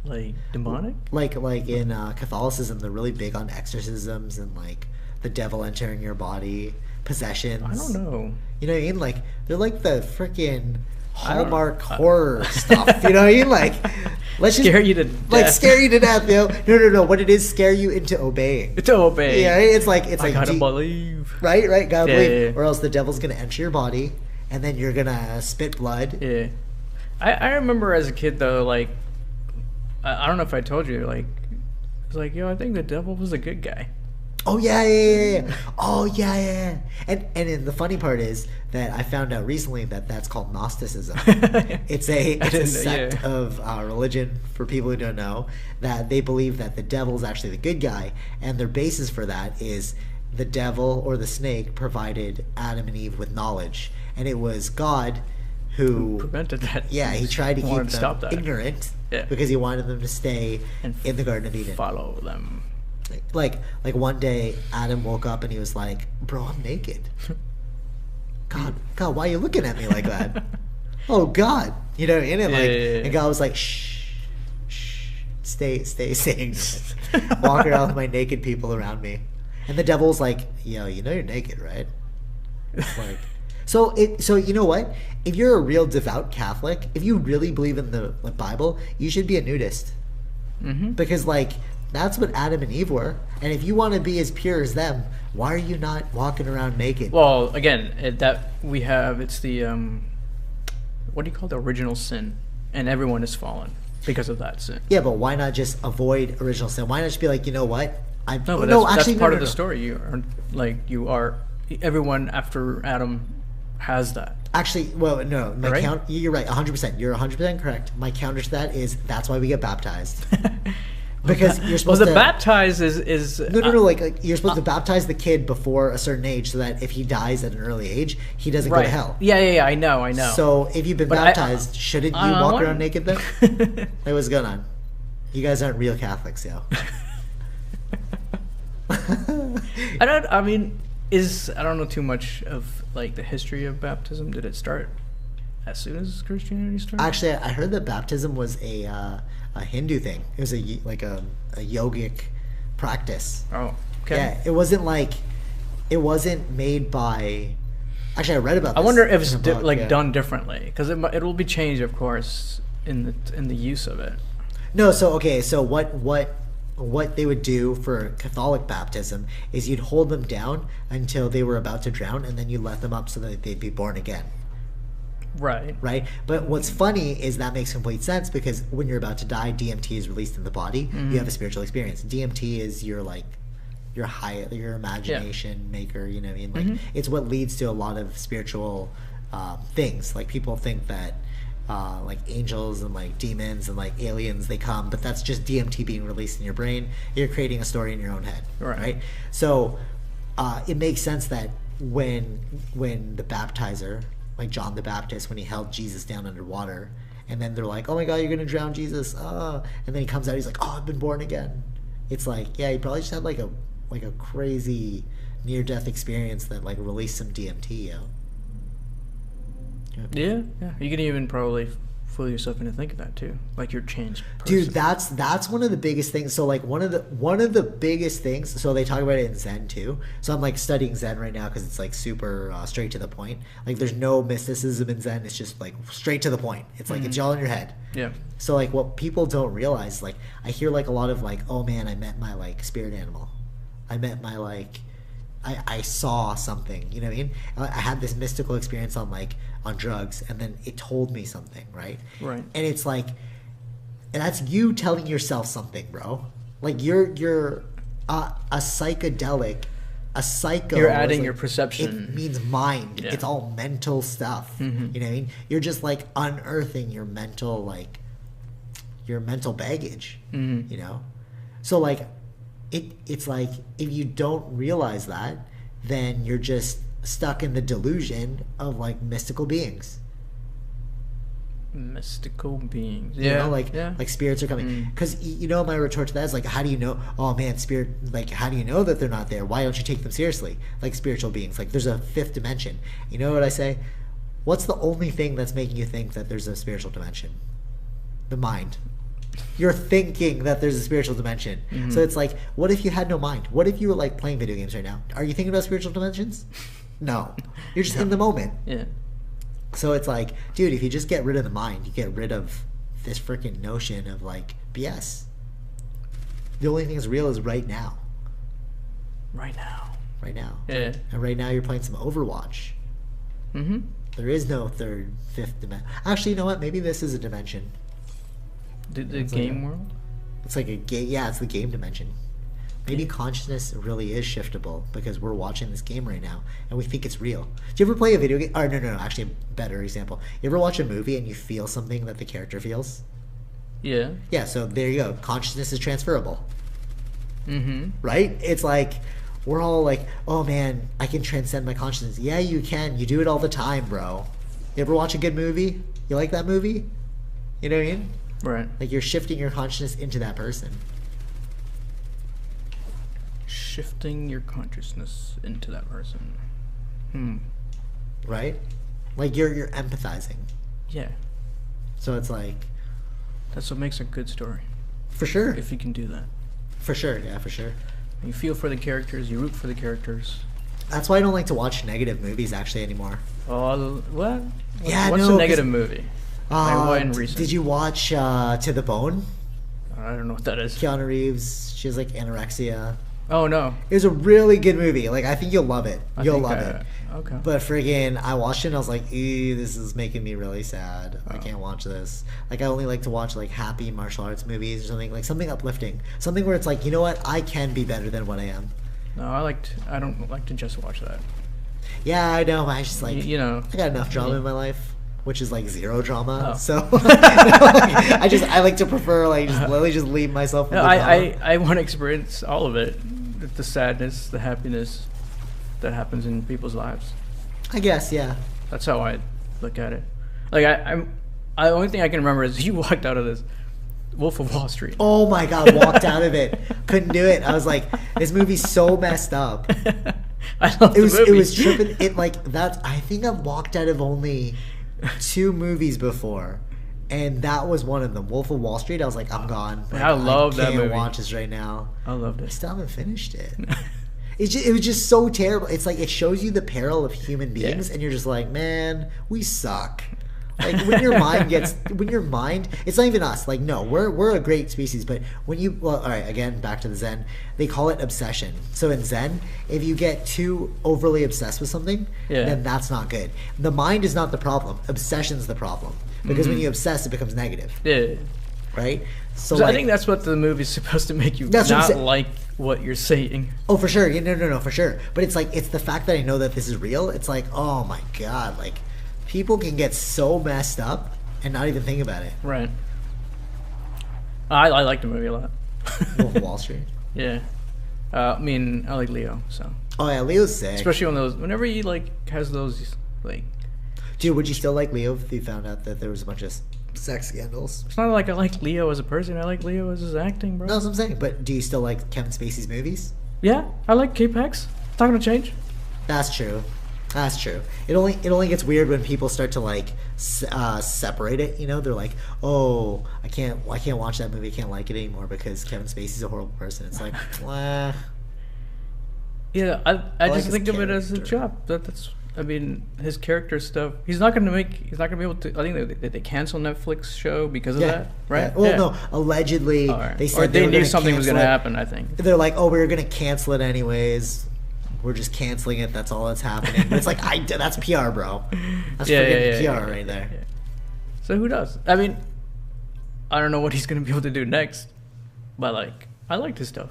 Like demonic? Like in Catholicism, they're really big on exorcisms and like the devil entering your body, possessions. I don't know. You know what I mean? Like they're like the freaking Hallmark horror stuff. You know what I mean? Like let's scare just, you to death. Like scare you to death, yo. No. What it is, scare you into obeying. To obey. Yeah, it's like I gotta believe. Right, gotta believe. Yeah. Or else the devil's gonna enter your body, and then you're gonna spit blood. Yeah. I remember as a kid though, like I don't know if I told you, like it's like, yo, I think the devil was a good guy. Oh yeah. Oh yeah. And the funny part is that I found out recently that that's called Gnosticism. It's a sect of religion, for people who don't know, that they believe that the devil is actually the good guy, and their basis for that is the devil or the snake provided Adam and Eve with knowledge, and it was God who prevented that. Yeah, he tried to keep them ignorant Yeah. because he wanted them to stay And in the Garden of Eden. Follow them. Like one day Adam woke up and he was like, bro, I'm naked. God, why are you looking at me like that? Oh God, you know, and and God was like, shh, stay walk around with my naked people around me. And the devil's like, yo, you know you're naked, right? Like, so you know what? If you're a real devout Catholic, if you really believe in the Bible, you should be a nudist. Because like that's what Adam and Eve were. And if you want to be as pure as them, why are you not walking around naked? Well, again, it's the what do you call the original sin, and everyone has fallen because of that sin. Yeah, but why not just avoid original sin? Why not just be like, you know what? That's part of the story. Everyone after Adam has that. Actually, well, no, you're right, 100%. You're 100% correct. My counter to that is that's why we get baptized. Because you're supposed to... Well, the baptize is... No, like you're supposed to baptize the kid before a certain age so that if he dies at an early age, he doesn't go to hell. Yeah, I know. So if you've been baptized, shouldn't you walk around naked then? Like, what's going on? You guys aren't real Catholics, yo. I don't know too much of like the history of baptism. Did it start as soon as Christianity started? Actually, I heard that baptism was a Hindu thing. It was a yogic practice. Oh, okay. Yeah, it wasn't made by. Actually, I read about this. I wonder if it's done differently, because it will be changed, of course, in the use of it. No, so what they would do for Catholic baptism is you'd hold them down until they were about to drown, and then you let them up so that they'd be born again. Right. But what's funny is that makes complete sense, because when you're about to die, DMT is released in the body. You have a spiritual experience. DMT is your imagination maker. You know what I mean? Like it's what leads to a lot of spiritual things. Like people think that like angels and like demons and like aliens, they come, but that's just DMT being released in your brain. You're creating a story in your own head. Right. So it makes sense that when the baptizer, like John the Baptist, when he held Jesus down underwater, and then they're like, oh my God, you're gonna drown Jesus, and then he comes out, he's like, oh, I've been born again. It's like, yeah, he probably just had like a crazy near-death experience that like released some DMT, yo. Yeah. You can even probably fool yourself into thinking that too, like you're changed person. Dude, that's one of the biggest things. So like one of the biggest things, so they talk about it in Zen too. So I'm like studying Zen right now because it's like super straight to the point. Like there's no mysticism in Zen. It's just like straight to the point. It's like it's all in your head. Yeah. So like what people don't realize, like I hear like a lot of like, oh man, I met my like spirit animal. I met my like I saw something, you know what I mean? I had this mystical experience on drugs, and then it told me something, right? Right. And it's like, and that's you telling yourself something, bro. Like you're a psychedelic, a psycho. You're adding your perception. It means mind. Yeah. It's all mental stuff. You know what I mean? You're just like unearthing your mental baggage. You know, so like. It's like if you don't realize that, then you're just stuck in the delusion of like mystical beings. Mystical beings. You know, like spirits are coming. Because you know, my retort to that is like, how do you know? Oh man, spirit. Like, how do you know that they're not there? Why don't you take them seriously? Like spiritual beings. Like, there's a fifth dimension. You know what I say? What's the only thing that's making you think that there's a spiritual dimension? The mind. You're thinking that there's a spiritual dimension. So it's like, what if you had no mind? What if you were like playing video games right now? Are you thinking about spiritual dimensions? No. You're just in the moment. Yeah. So it's like, dude, if you just get rid of the mind, you get rid of this freaking notion of like BS. The only thing that's real is right now. Right now. Right now. Yeah. And right now you're playing some Overwatch. Mm-hmm. There is no third, fifth dimension. Actually, you know what? Maybe this is a dimension. The game world? It's like a game. Yeah, it's the game dimension. Maybe consciousness really is shiftable because we're watching this game right now and we think it's real. Do you ever play a video game? Or no. Actually, a better example. You ever watch a movie and you feel something that the character feels? Yeah. Yeah, so there you go. Consciousness is transferable. Mm-hmm. Right? It's like, we're all like, oh man, I can transcend my consciousness. Yeah, you can. You do it all the time, bro. You ever watch a good movie? You like that movie? You know what I mean? Right. Like, you're shifting your consciousness into that person. Shifting your consciousness into that person. Right? Like, you're empathizing. Yeah. So it's like, that's what makes a good story. for sure. If you can do that. For sure, yeah, for sure. You feel for the characters, you root for the characters. That's why I don't like to watch negative movies actually anymore. Oh, what? Yeah, What's no, a negative movie? Like, what in recent? Did you watch To the Bone? I don't know what that is. Keanu Reeves, she has like anorexia. Oh, no. It was a really good movie. Like, I think you'll love it. You'll love it. Okay. But friggin', I watched it and I was like, ew, this is making me really sad. I can't watch this. Like, I only like to watch like happy martial arts movies or something. Like something uplifting. Something where it's like, you know what? I can be better than what I am. No, I don't like to just watch that. Yeah, I know. I just like, you know. I got enough drama in my life, which is like zero drama. Oh. So I like to prefer like just literally just leave myself. No, I want to experience all of it. The sadness, the happiness that happens in people's lives. I guess, yeah. That's how I look at it. Like the only thing I can remember is you walked out of this Wolf of Wall Street. Oh my god, walked out of it. Couldn't do it. I was like, this movie's so messed up. I love the movie. It was tripping. It like that. I think I've walked out of only 2 movies before, and that was one of them. Wolf of Wall Street. I was like, I'm gone. Like, I love that movie. I can't watch this right now. I loved I it. still haven't finished it. It was just so terrible. It's like it shows you the peril of human beings, and you're just like, man, we suck. Like when your mind, it's not even us. Like no, we're a great species, but when you, well, all right, again, back to the Zen, they call it obsession. So in Zen, if you get too overly obsessed with something, then that's not good. The mind is not the problem. Obsession's the problem. Because when you obsess, it becomes negative. Yeah. Right? So I think that's what the movie's supposed to make you not like what you're saying. Oh, for sure. Yeah, no, for sure. But it's like, it's the fact that I know that this is real. It's like, oh my God, like people can get so messed up and not even think about it. Right. I like the movie a lot. Wolf of Wall Street. Yeah. I mean, I like Leo, so. Oh yeah, Leo's sick. Especially whenever he like has those like. Dude, would you still like Leo if you found out that there was a bunch of sex scandals? It's not like I like Leo as a person. I like Leo as his acting, bro. No, that's what I'm saying. But do you still like Kevin Spacey's movies? Yeah, I like K-Pax. It's not gonna change. That's true. That's true. It only gets weird when people start to like separate it. You know, they're like, oh, I can't watch that movie. I can't like it anymore because Kevin Spacey's a horrible person. It's like, well. Yeah, I just think of it as a job. That's. I mean, his character stuff. He's not gonna be able to. I think they cancel Netflix show because of that, right? Yeah. Well, no. Allegedly, they said they knew something was gonna happen. I think they're like, oh, we were gonna cancel it anyways. We're just canceling it. That's all that's happening. But it's like, that's PR, bro. That's freaking PR right there. Yeah. So who does? I mean, I don't know what he's gonna be able to do next, but like, I liked his stuff.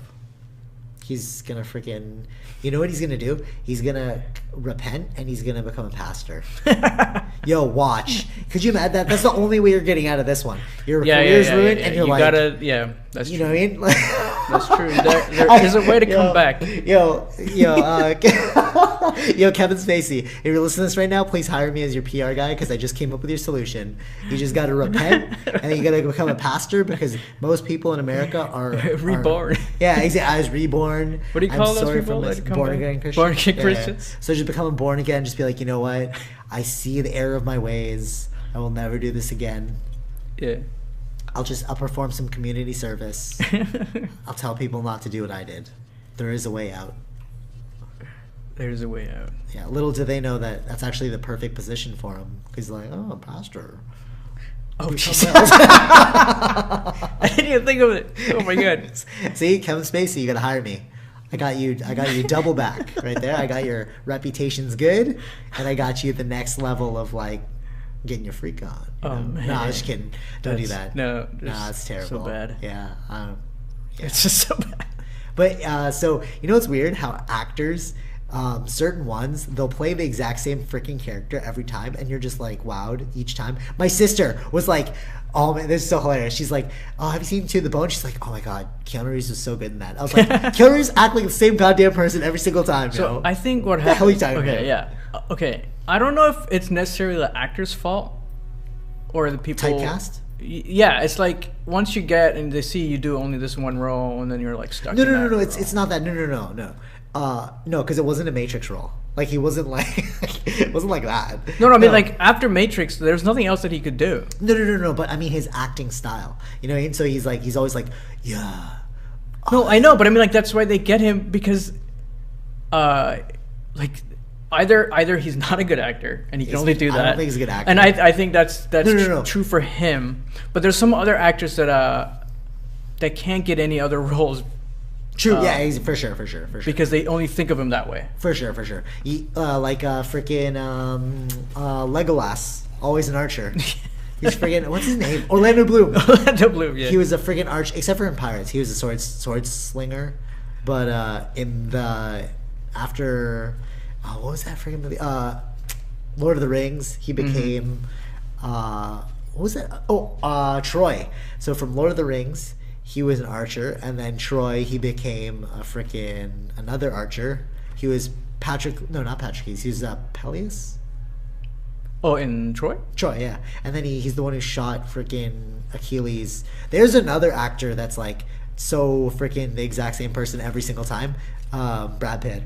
He's gonna freaking. You know what he's gonna do? He's gonna repent and he's gonna become a pastor. Yo, watch. Could you imagine that? That's the only way you're getting out of this one. Your career's ruined, and you're you like, gotta, that's you true. know what I mean? That's true. There is a way to come back. Yo. Yo, Kevin Spacey, if you're listening to this right now, please hire me as your PR guy because I just came up with your solution. You just got to repent and then you got to become a pastor because most people in America are reborn. Yeah, exactly. I was reborn. What do you call those people that come born again Christians? Born again Christians. So just become born again. Just be like, you know what? I see the error of my ways. I will never do this again. Yeah. I'll perform some community service. I'll tell people not to do what I did. There is a way out. There's a way out. Yeah, little do they know that that's actually the perfect position for him. Because like, oh, pastor. Oh, Jesus. I didn't even think of it. Oh my god. See, Kevin Spacey, you gotta hire me. I got you double back right there. I got your reputation's good, and I got you the next level of like getting your freak on. Man. No, I'm just kidding. Don't do that. No, it's terrible. So bad. Yeah. It's just so bad. But so you know what's weird? How actors, certain ones, they'll play the exact same freaking character every time, and you're just like wowed each time. My sister was like, "Oh man, this is so hilarious." She's like, "Oh, have you seen To the Bone?" She's like, "Oh my god, Keanu Reeves was so good in that." I was like, "Keanu Reeves act like the same goddamn person every single time." So I think what happened. happened. Okay, yeah, okay. I don't know if it's necessarily the actor's fault or the people typecast. Yeah, it's like once you get and they see you do only this one role, and then you're like stuck. No. It's not that. No. No, because it wasn't a Matrix role. Like he wasn't like it wasn't like that. No. I mean, like after Matrix, there's nothing else that he could do. No. But I mean, his acting style. You know what I mean? So he's always like, yeah. No, I know, but I mean, like that's why they get him because, like. Either he's not a good actor and he can only do that. I don't think he's a good actor. And I think that's No. true for him. But there's some other actors that can't get any other roles. True, yeah, he's, for sure. Because they only think of him that way. For sure. Like freaking Legolas, always an archer. He's friggin' what's his name? Orlando Bloom. Orlando Bloom, yeah. He was a friggin' archer, except for in Pirates. He was a sword slinger. But in the after. What was that freaking movie? Lord of the Rings. He became what was that? Troy. So from Lord of the Rings, he was an archer, and then Troy, he became a freaking another archer. He was not Patrick. He was Peleus. Oh, in Troy? Troy, yeah. And then he's the one who shot freaking Achilles. There's another actor that's like so freaking the exact same person every single time. Brad Pitt.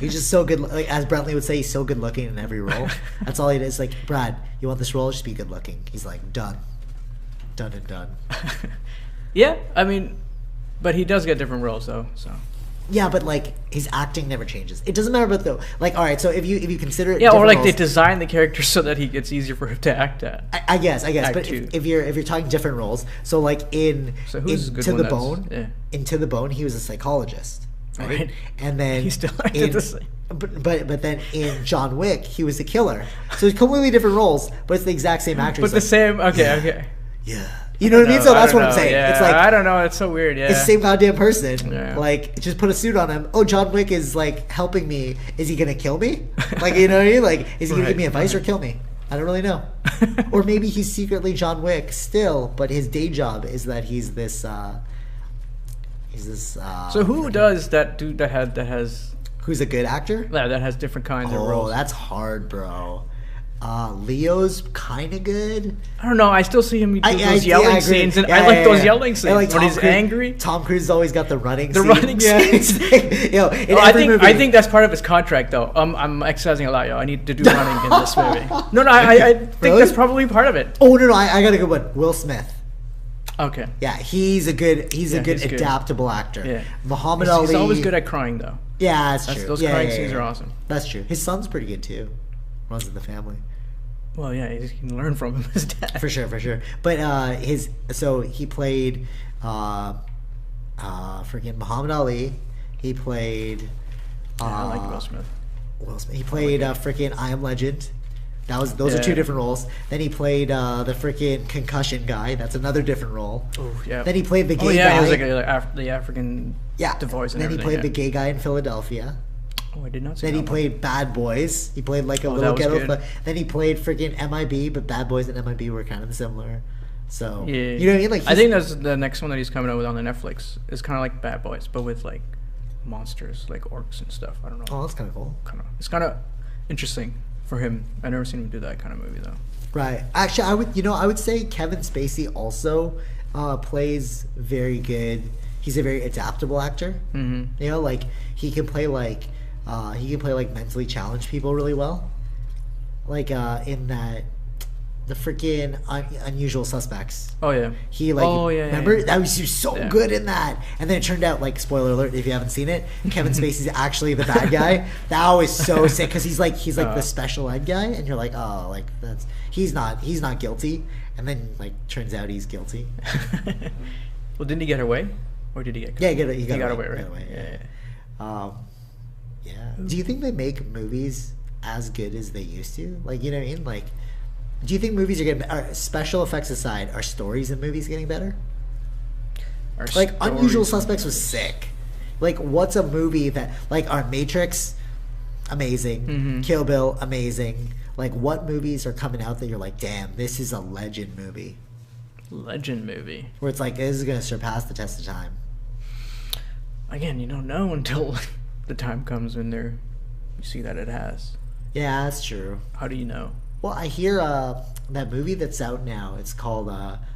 He's just so good, like as Brentley would say, he's so good looking in every role. That's all he is. Like, Brad, you want this role? Just be good looking. He's like, done and done. Yeah, I mean, but he does get different roles though. So yeah, but like his acting never changes. It doesn't matter about though. Like, all right, so if you consider it, yeah, or like roles, they design the character so that he gets easier for him to act at. I guess. But if you're talking different roles, so like in To the Bone, he was a psychologist. Right, and then he still acted the same. But then in John Wick, he was the killer. So it's completely different roles, but it's the exact same actor. But the same. Okay. Yeah. You know what I mean? So that's what I'm saying. Yeah, it's like I don't know. It's so weird. Yeah. It's the same goddamn person. Yeah. Like, just put a suit on him. Oh, John Wick is like helping me. Is he gonna kill me? Like, you know what I mean? Like, is he gonna give me advice or kill me? I don't really know. Or maybe he's secretly John Wick still, but his day job is that he's this. So who does that? Dude that has. Who's a good actor? Yeah, that has different kinds of roles. Oh, that's hard, bro. Leo's kind of good. I don't know. I still see him do those yelling scenes, and I like those yelling scenes like when he's angry. Tom Cruise has always got the running scenes. Yo, I think that's part of his contract, though. I'm exercising a lot, yo. I need to do running in this movie. No, I think that's probably part of it. Oh no, I got a good one. Will Smith. Okay. Yeah, he's a good adaptable actor. Yeah. Muhammad Ali. He's always good at crying, though. Yeah, that's true. Those crying scenes are awesome. That's true. His son's pretty good too. Runs in the family. Well, yeah, you can learn from him, his dad. For sure. But he played freaking Muhammad Ali. He played I like Will Smith. He played freaking I Am Legend. Those are two different roles. Then he played the freaking concussion guy. That's another different role. Oh yeah. Then he played the gay guy. He was like the African divorce. And then he played the gay guy in Philadelphia. Oh, I did not see Then he played Bad Boys. He played like a little ghetto. Then he played freaking MIB, but Bad Boys and MIB were kind of similar. So you know what I mean? Like I think that's the next one that he's coming out with on the Netflix. It's kind of like Bad Boys, but with like monsters, like orcs and stuff. I don't know. Oh, that's kind of cool. It's kind of interesting for him. I never seen him do that kind of movie though. Right. Actually, I would say Kevin Spacey also plays very good. He's a very adaptable actor. Mm-hmm. You know, like he can play like mentally challenged people really well. Like in that the freaking Unusual Suspects. Oh yeah. He like remember that he was so Yeah. good in that, and then it turned out, like, spoiler alert if you haven't seen it, Kevin Spacey's actually the bad guy. That was so sick because he's like the special ed guy, and you're like, oh, like he's not guilty, and then like turns out he's guilty. Well, didn't he get away, or did he get? Yeah, he got away, right? Got away, Yeah. Yeah. Do you think they make movies as good as they used to? Like, you know what I mean? Like, do you think movies are getting special effects aside, are stories in movies getting better? Like Unusual Suspects was sick. Like, what's a movie that, like, our Matrix, amazing. Mm-hmm. Kill Bill, amazing. Like, what movies are coming out that you're like, damn, this is a legend movie? Legend movie. Where it's like, this is going to surpass the test of time. Again, you don't know until the time comes when you see that it has. Yeah, that's true. How do you know? Well, I hear that movie that's out now, it's called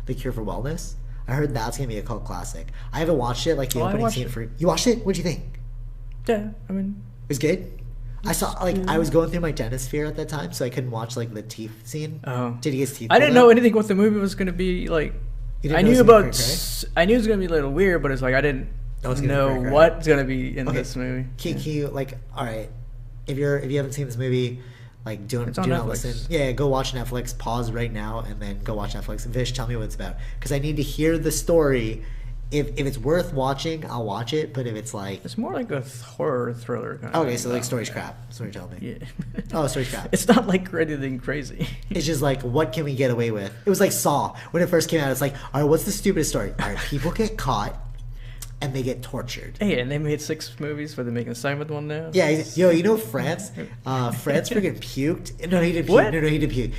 The Cure for Wellness. I heard that's going to be a cult classic. I haven't watched it, like the opening scene for... You watched it? What'd you think? Yeah, I mean... It was good? I saw, like, I was going through my dentist fear at that time, so I couldn't watch, like, the teeth scene. Oh. Did he get his teeth I didn't pulled know out? anything what the movie was going to be, like... I knew it was going to be a little weird, but it's like I didn't know what's going to be in this movie. Can you, like, all right, if you haven't seen this movie, like, do not listen. Yeah, go watch Netflix, pause right now, and then go watch Netflix. Vish, tell me what it's about. Because I need to hear the story. If it's worth watching, I'll watch it, but if it's like... It's more like a horror thriller kind of Okay, thing, so like story's crap. That's what you're telling me. Yeah. Oh, story's crap. It's not like anything crazy. It's just like, what can we get away with? It was like Saw. When it first came out, it's like, all right, what's the stupidest story? All right, people get caught and they get tortured. Hey, and they made 6 movies for the making assignment one now. Yeah, yo, you know France? France freaking puked. No, he didn't puke. What? No, he didn't puke.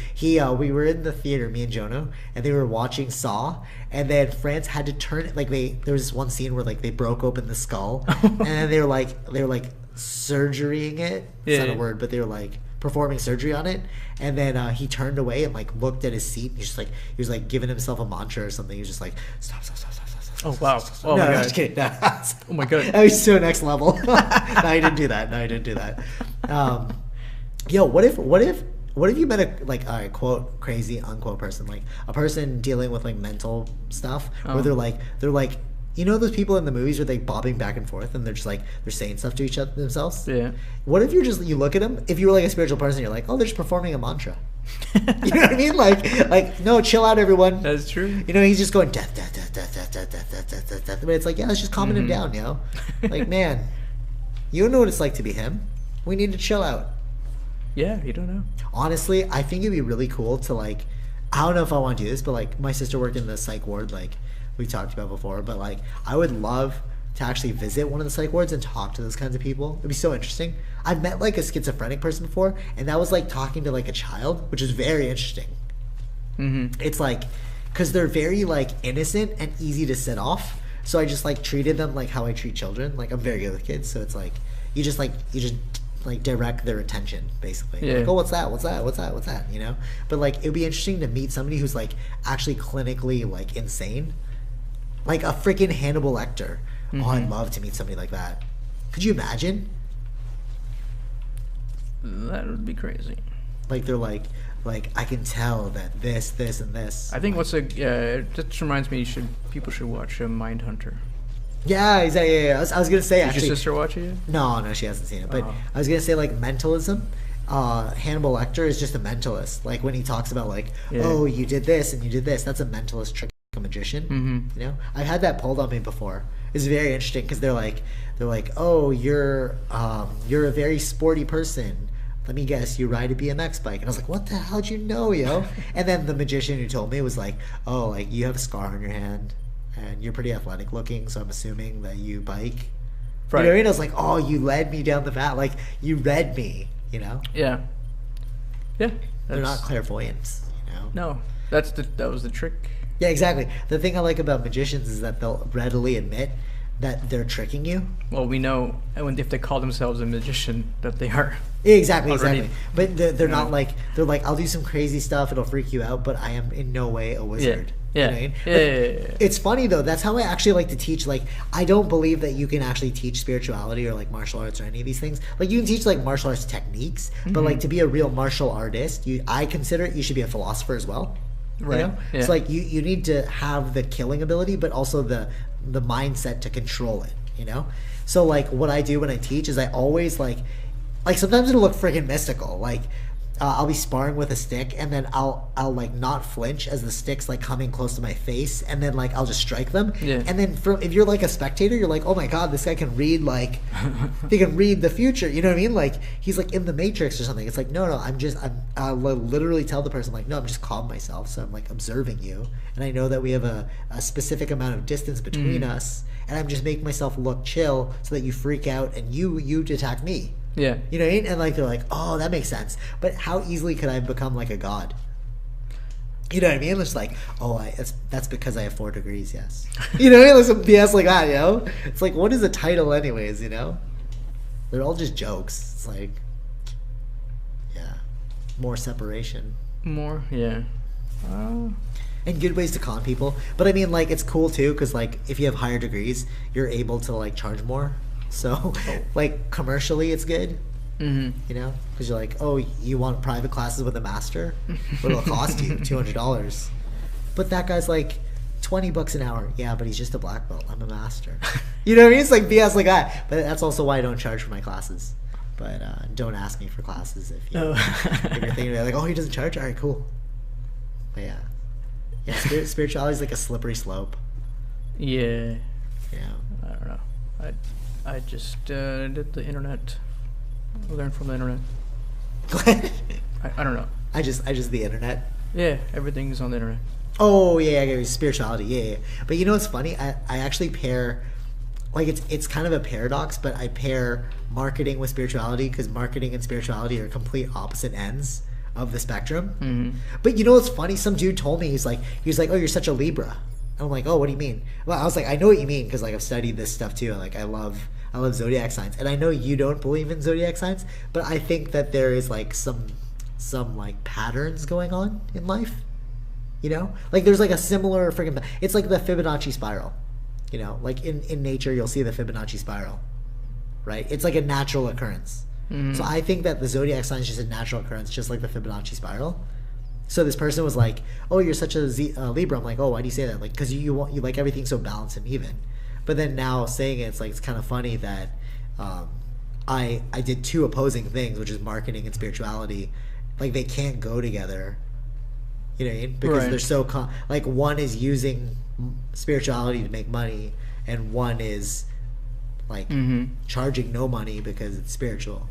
We were in the theater, me and Jono, and they were watching Saw, and then France had to turn it, like, there was this one scene where, like, they broke open the skull, and then they were like surgerying it. It's not a word, but they were like performing surgery on it, and then he turned away and like looked at his seat, and he was like giving himself a mantra or something. He was just like, stop. Oh wow! Oh no, my god! Just kidding. No. Oh my god! That was so next level. No, he didn't do that. Yo, what if you met a, like, all right, quote, crazy, unquote person, like a person dealing with like mental stuff, where they're like, you know those people in the movies where they bobbing back and forth and they're just like, they're saying stuff to each other themselves? Yeah. What if you look at them, if you were like a spiritual person, you're like, oh, they're just performing a mantra. You know what I mean? Like, no, chill out, everyone. That's true. You know, he's just going death, death, death, death, death, death, death, death, death, death, death. But it's like, yeah, let's just calm him down, yo. Like, man, you don't know what it's like to be him. We need to chill out. Yeah, you don't know. Honestly, I think it'd be really cool to, like, I don't know if I want to do this, but like my sister worked in the psych ward, like we talked about before, but like I would love to actually visit one of the psych wards and talk to those kinds of people. It'd be so interesting. I've met like a schizophrenic person before, and that was like talking to like a child, which is very interesting. Mm-hmm. It's like, because they're very like innocent and easy to set off, so I just like treated them like how I treat children. Like I'm very good with kids, so it's like you just direct their attention, basically. Yeah. Like, oh, what's that? You know? But like it'd be interesting to meet somebody who's like actually clinically like insane. Like a freaking Hannibal Lecter. Mm-hmm. Oh, I'd love to meet somebody like that. Could you imagine? That would be crazy. Like they're like I can tell that this, and this. I think it just reminds me people should watch Mindhunter. Yeah, exactly. Yeah. I was gonna say, Did actually, your sister watch it? No, she hasn't seen it. But I was gonna say, like, mentalism. Hannibal Lecter is just a mentalist. Like when he talks about like, oh, you did this and you did this. That's a mentalist trick, a magician. Mm-hmm. You know, I've had that pulled on me before. It's very interesting because they're like, oh, you're a very sporty person. Let me guess, you ride a BMX bike. And I was like, what the hell did you know, yo? And then the magician who told me was like, oh, like you have a scar on your hand. And you're pretty athletic looking, so I'm assuming that you bike. Right. You know what I mean? I was like, oh, you led me down the path. Like, you read me, you know? Yeah. Yeah. They're not clairvoyants, you know? No. That was the trick. Yeah, exactly. The thing I like about magicians is that they'll readily admit that they're tricking you. Well, we know if they call themselves a magician that they are. Exactly, already. exactly. But they're not like, they're like, I'll do some crazy stuff, it'll freak you out, but I am in no way a wizard. Yeah. You know what I mean? Yeah. It's funny though, that's how I actually like to teach. Like, I don't believe that you can actually teach spirituality or like martial arts or any of these things. Like, you can teach like martial arts techniques, but like to be a real martial artist, I consider you should be a philosopher as well. Right. You know? Yeah. It's like you need to have the killing ability, but also the mindset to control it, you know? So like what I do when I teach is I always like sometimes it'll look freaking mystical. Like I'll be sparring with a stick, and then I'll like not flinch as the stick's like coming close to my face, and then like I'll just strike them. Yeah. And then if you're like a spectator, you're like, oh my god, this guy can read he can read the future. You know what I mean? Like he's like in the Matrix or something. It's like no, I'll literally tell the person like, no, I'm just calm myself, so I'm like observing you, and I know that we have a specific amount of distance between us, and I'm just making myself look chill so that you freak out and you attack me. Yeah. You know what I mean? And like they're like, oh, that makes sense. But how easily could I become like a god? You know what I mean? It's like, oh, that's because I have 4 degrees, yes. You know what I mean? Like some BS like that, you know? It's like, what is a title anyways, you know? They're all just jokes. It's like, yeah, more separation. More, yeah. And good ways to con people. But I mean, like, it's cool too, because like if you have higher degrees, you're able to like charge more. So, like, commercially, it's good, you know? Because you're like, oh, you want private classes with a master? But it'll cost you $200. But that guy's like, $20 an hour. Yeah, but he's just a black belt. I'm a master. You know what I mean? It's like BS like that. But that's also why I don't charge for my classes. But don't ask me for classes if you're thinking like, oh, he doesn't charge? All right, cool. But yeah, spirituality is like a slippery slope. Yeah. Yeah. I don't know. I just did the internet. Learned from the internet. I don't know. I just the internet. Yeah, everything's on the internet. Oh yeah, I get spirituality. Yeah. But you know what's funny? I actually pair, like it's kind of a paradox, but I pair marketing with spirituality because marketing and spirituality are complete opposite ends of the spectrum. But you know what's funny? Some dude told me he was like, oh, you're such a Libra. I'm like, oh, what do you mean? Well, I was like, I know what you mean because like I've studied this stuff too. Like I love zodiac signs, and I know you don't believe in zodiac signs, but I think that there is like some like patterns going on in life. You know, like there's like a similar freaking. It's like the Fibonacci spiral. You know, like in nature you'll see the Fibonacci spiral, right? It's like a natural occurrence. So I think that the zodiac sign is just a natural occurrence, just like the Fibonacci spiral. So this person was like, "Oh, you're such a Libra." I'm like, "Oh, why do you say that?" Like, because you like everything so balanced and even. But then now saying it, it's like it's kind of funny that I did 2 opposing things, which is marketing and spirituality. Like they can't go together. You know what I mean? Because they're so like one is using spirituality to make money, and one is like charging no money because it's spiritual.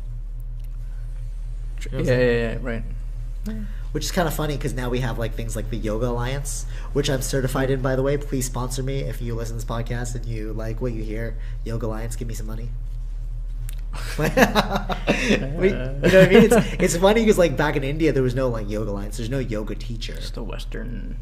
You know Yeah, right. Which is kind of funny because now we have like things like the Yoga Alliance, which I'm certified in, by the way. Please sponsor me if you listen to this podcast and you like what you hear. Yoga Alliance, give me some money. You know what I mean? It's funny because like back in India there was no like Yoga Alliance. There's no yoga teacher. Just a Western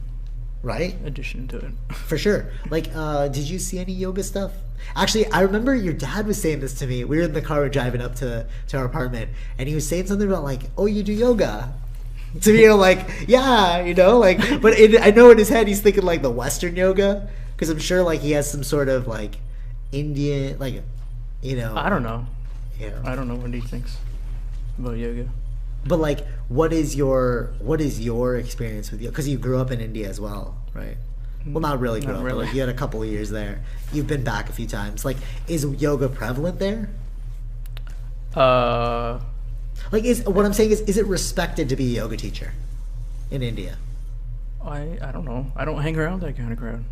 addition to it. For sure. Like, did you see any yoga stuff? Actually, I remember your dad was saying this to me. We were in the car driving up to our apartment, and he was saying something about like, oh, you do yoga. To me, like, yeah, you know, like, but I know in his head he's thinking like the Western yoga, because I'm sure like he has some sort of like Indian, like, you know. I don't know. Yeah. I don't know what he thinks about yoga. But like, what is your experience with yoga? Because you grew up in India as well, right? Well, not really grew up, but like you had a couple of years there. You've been back a few times. Like, is yoga prevalent there? Like, what I'm saying is it respected to be a yoga teacher in India? I don't know. I don't hang around that kind of crowd.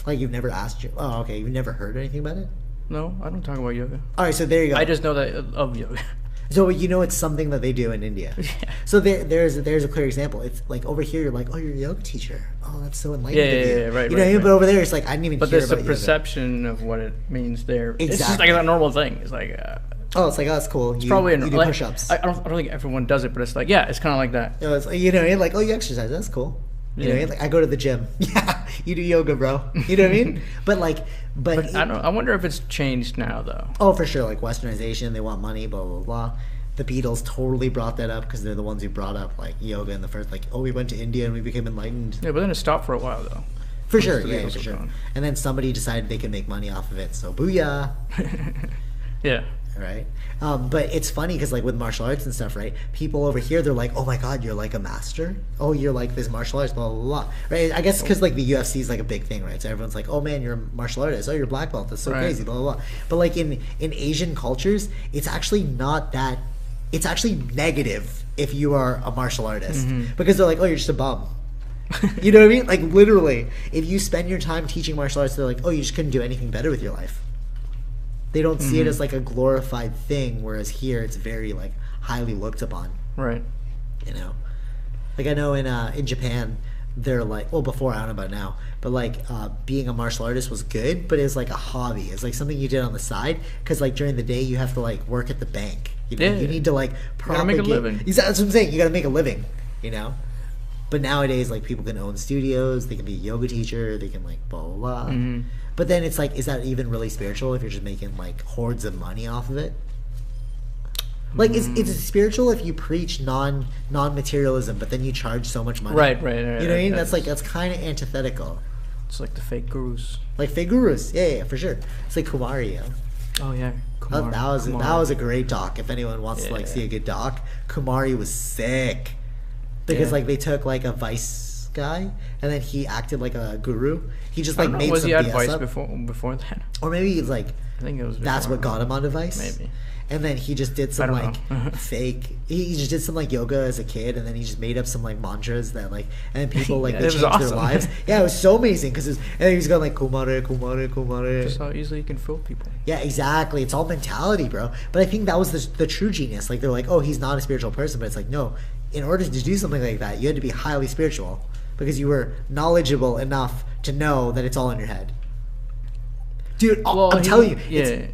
Like, you've never asked you? Oh, okay. You've never heard anything about it? No, I don't talk about yoga. All right, so there you go. I just know that of yoga. So you know it's something that they do in India. Yeah. So there's a clear example. It's like over here you're like, oh, you're a yoga teacher. Oh, that's so enlightening. Yeah, right. You know what I mean? But over there it's like I didn't even. But hear there's about a perception of what it means there. Exactly. It's just like a normal thing. It's like. It's like, oh, it's cool. It's probably you do like, push-ups. I don't think everyone does it, but it's like, yeah, it's kind of like that. It's like, you know, like, oh, you exercise. That's cool. You know, like I go to the gym. Yeah, You do yoga, bro. You know what I mean? But I wonder if it's changed now, though. Oh, for sure. Like westernization, they want money, blah blah blah. The Beatles totally brought that up because they're the ones who brought up like yoga in the first. Like, oh, we went to India and we became enlightened. Yeah, but then it stopped for a while, though. For sure, yeah, for sure. And then somebody decided they could make money off of it, so booyah. Yeah. Right. But it's funny because like with martial arts and stuff, right? People over here, they're like, oh my god, you're like a master. Oh, you're like this martial arts, blah blah blah. Right? I guess because like the UFC is like a big thing, right? So everyone's like, oh man, you're a martial artist. Oh, you're a black belt. That's so crazy, blah blah blah. But like in Asian cultures, it's actually not that. It's actually negative if you are a martial artist because they're like, oh, you're just a bum. You know what I mean? Like literally, if you spend your time teaching martial arts, they're like, oh, you just couldn't do anything better with your life. They don't see it as like a glorified thing, whereas here it's very like highly looked upon. Right. You know, like I know in Japan they're like, well, before, I don't know about now, but like being a martial artist was good, but it was like a hobby. It's like something you did on the side because like during the day you have to like work at the bank. You know, you need to like make a living. Exactly, that's what I'm saying. You got to make a living. You know. But nowadays, like people can own studios, they can be a yoga teacher, they can like blah blah blah. But then it's like, is that even really spiritual if you're just making like hordes of money off of it? Like, it's spiritual if you preach non-materialism, but then you charge so much money. Right. You know what I mean? That's kind of antithetical. It's like the fake gurus. Like fake gurus, yeah, for sure. It's like Kumari, yeah. Oh yeah, Kumari. That was a great doc. If anyone wants to like see a good doc, Kumari was sick. Because like they took like a Vice guy and then he acted like a guru. He just like made some BS Vice up. before that? Or maybe he's like, I think it was. That's what got him onto Vice. Maybe. And then he just did some like fake. He just did some like yoga as a kid, and then he just made up some like mantras that like, and then people like they changed their lives. Yeah, it was so amazing because and then he was going like kumare. Just how easily you can fool people. Yeah, exactly. It's all mentality, bro. But I think that was the true genius. Like they're like, oh, he's not a spiritual person, but it's like no. In order to do something like that, you had to be highly spiritual because you were knowledgeable enough to know that it's all in your head. Dude, I'm telling you,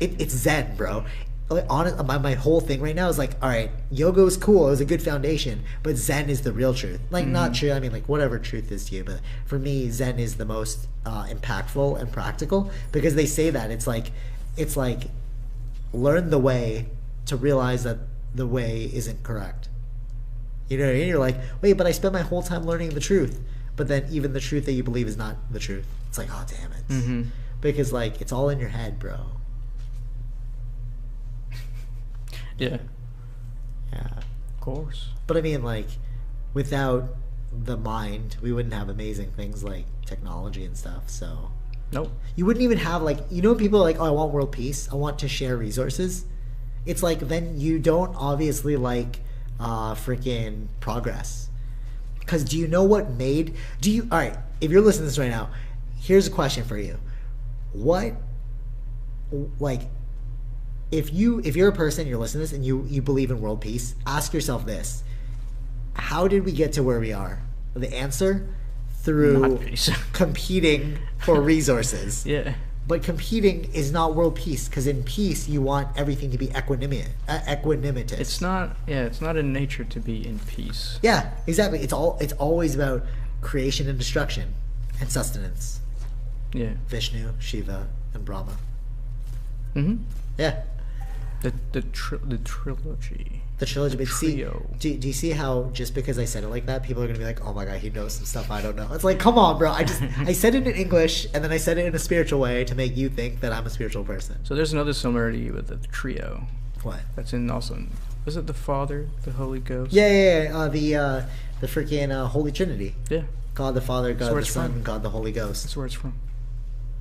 it's Zen, bro. Like, honest, my whole thing right now is like, all right, yoga is cool, it was a good foundation, but Zen is the real truth. Like, not true, I mean, like, whatever truth is to you, but for me, Zen is the most impactful and practical because they say that it's like learn the way to realize that the way isn't correct. You know what I mean? You're like, wait, but I spent my whole time learning the truth, but then even the truth that you believe is not the truth. It's like, oh, damn it. Because, like, it's all in your head, bro. Yeah. Yeah. Of course. But I mean, like, without the mind, we wouldn't have amazing things like technology and stuff, so. Nope. You wouldn't even have, like, you know, people are like, oh, I want world peace. I want to share resources. It's like, then you don't obviously like freaking progress. Because do you know what made, all right, if you're listening to this right now, here's a question for you. What, like, if you're a person, you're listening to this, and you believe in world peace, ask yourself this. How did we get to where we are? The answer? Through competing for resources. Yeah. But competing is not world peace, because in peace, you want everything to be equanimitous. It's not in nature to be in peace. Yeah, exactly. It's always about creation and destruction and sustenance. Yeah. Vishnu, Shiva, and Brahma. Yeah. The trilogy. The trilogy. The trio. Do you see how just because I said it like that, people are gonna be like, "Oh my god, he knows some stuff I don't know." It's like, come on, bro. I said it in English and then I said it in a spiritual way to make you think that I'm a spiritual person. So there's another similarity with the trio. What? That's in also. Was it the Father, the Holy Ghost? Yeah. The freaking Holy Trinity. Yeah. God the Father, God the Son, God the Holy Ghost. That's where it's from.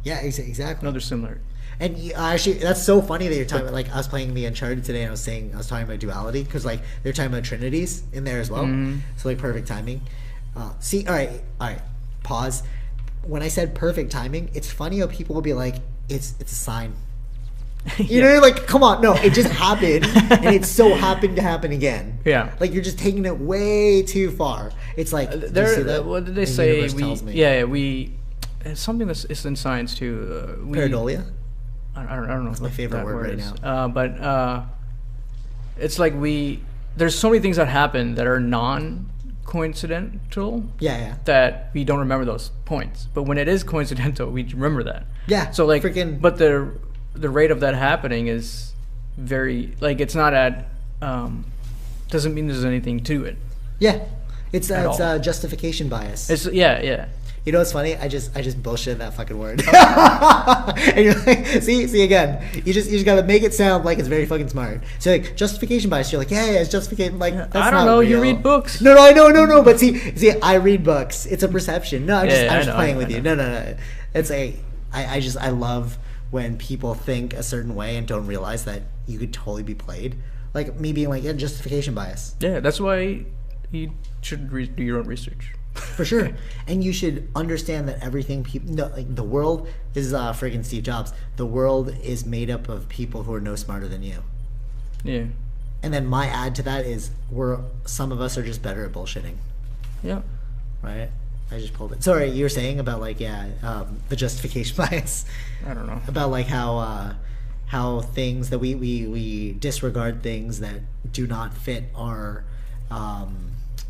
Yeah, exactly. Another similarity. And actually, that's so funny that you're talking about, like, I was playing the Uncharted today, and I was talking about duality, because, like, they're talking about trinities in there as well. So, like, perfect timing. See, all right, pause. When I said perfect timing, it's funny how people will be like, it's a sign. You know, like, come on, no, it just happened, and it so happened to happen again. Yeah. Like, you're just taking it way too far. It's like, do you see that? What did they say? It's something that's in science, too. Pareidolia? I don't know. That's my favorite word right now. But it's like there's so many things that happen that are non coincidental. Yeah. That we don't remember those points, but when it is coincidental, we remember that. Yeah. So like, freaking. but the rate of that happening is very like it's not at doesn't mean there's anything to it. Yeah, it's justification bias. It's yeah. You know what's funny? I just bullshit that fucking word. And you're like, see again. You just gotta make it sound like it's very fucking smart. So like justification bias, you're like, yeah, it's justification. Like that's I don't not know. real. You read books. No, I know. But see, I read books. It's a perception. No, I'm just playing with you. No. It's I love when people think a certain way and don't realize that you could totally be played. Like me being like, justification bias. Yeah, that's why you should do your own research. For sure. And you should understand that everything the world is friggin' Steve Jobs. The world is made up of people who are no smarter than you. Yeah. And then my add to that is some of us are just better at bullshitting. Yeah. Right? I just pulled it. Sorry, you were saying about like the justification bias. I don't know. About like how things that we disregard things that do not fit our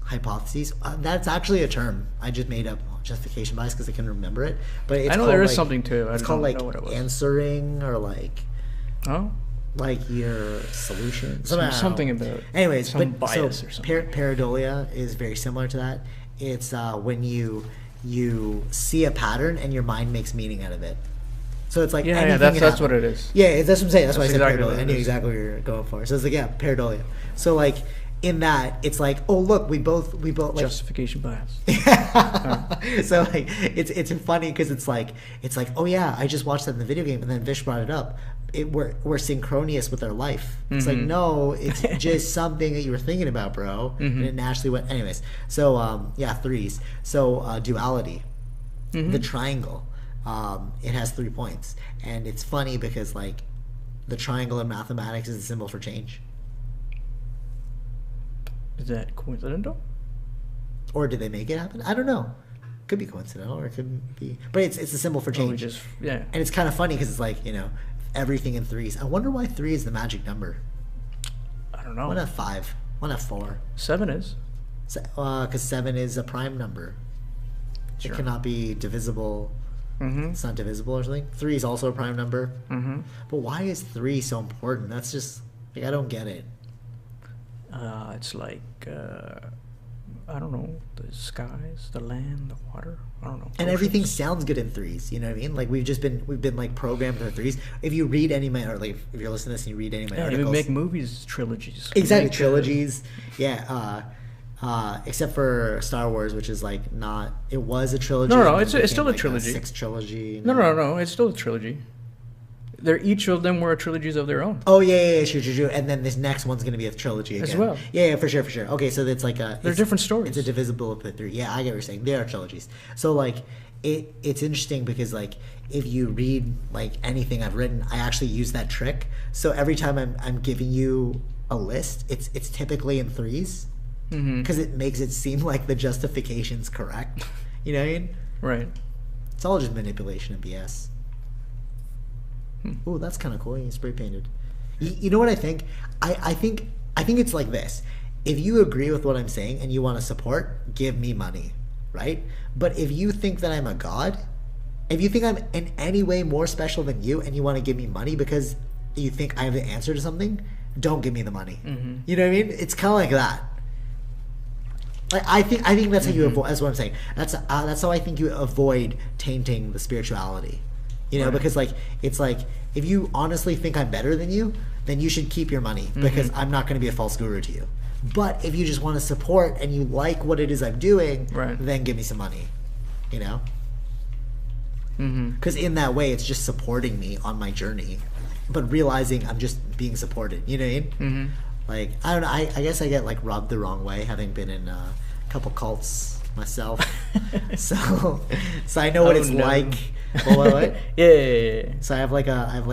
hypotheses. That's actually a term I just made up, justification bias, because I couldn't remember it. But it's I know there is something to it. It's called like answering or like like your solution. Something about. Anyways, some bias or something. Pareidolia is very similar to that. It's when you see a pattern and your mind makes meaning out of it. So it's like that's what it is. Yeah, that's what I'm saying. That's why I said exactly pareidolia. I knew exactly what you were going for. So it's like pareidolia. So like in that, it's like, oh look, we both like justification bias. So like it's funny because it's like oh yeah, I just watched that in the video game, and then Vish brought it up. We're synchronous with our life. It's like, no, it's just something that you were thinking about, bro. And it naturally went. Anyways, so threes. So duality, the triangle. It has 3 points, and it's funny because like the triangle in mathematics is the symbol for change. Is that coincidental? Or did they make it happen? I don't know. Could be coincidental, or it could be, but it's a symbol for change. And it's kind of funny because it's like, everything in threes. I wonder why 3 is the magic number. I don't know. Why not 5? Why not 4? 7 is. Because 7 is a prime number. Sure. It cannot be divisible. It's not divisible or something. 3 is also a prime number. But why is 3 so important? That's just like, I don't get it. It's like I don't know, the skies, the land, the water. I don't know. And everything sounds good in threes. You know what I mean? Like we've been like programmed for threes. If you read any of my, or like if you're listening to this and you read any of my articles, we make movies trilogies. Exactly, trilogies. Except for Star Wars, which is like not. It was a trilogy. No, it's still a trilogy. Sixth trilogy. No, it's still a trilogy. Each of them were trilogies of their own. Oh yeah, true. And then this next one's going to be a trilogy again. As well. Yeah, for sure. Okay, so it's like they're different stories. It's a divisible of the 3. Yeah, I get what you're saying. They are trilogies. So like, it's interesting because like if you read like anything I've written, I actually use that trick. So every time I'm giving you a list, it's typically in threes because it makes it seem like the justification's correct. You know what I mean? Right. It's all just manipulation and BS. Oh, that's kind of cool. You spray painted. You know what I think? I think it's like this. If you agree with what I'm saying and you want to support, give me money, right? But if you think that I'm a god, if you think I'm in any way more special than you and you want to give me money because you think I have the answer to something, don't give me the money. You know what I mean? It's kind of like that. Like I think that's how you avoid. That's what I'm saying. That's how I think you avoid tainting the spirituality. Because like it's like if you honestly think I'm better than you, then you should keep your money because I'm not going to be a false guru to you. But if you just want to support and you like what it is I'm doing, then give me some money. Because in that way, it's just supporting me on my journey, but realizing I'm just being supported. You know what I mean? Like I don't know. I guess I get like rubbed the wrong way having been in a couple cults myself, so I know what it's like. What? Yeah. So I have like a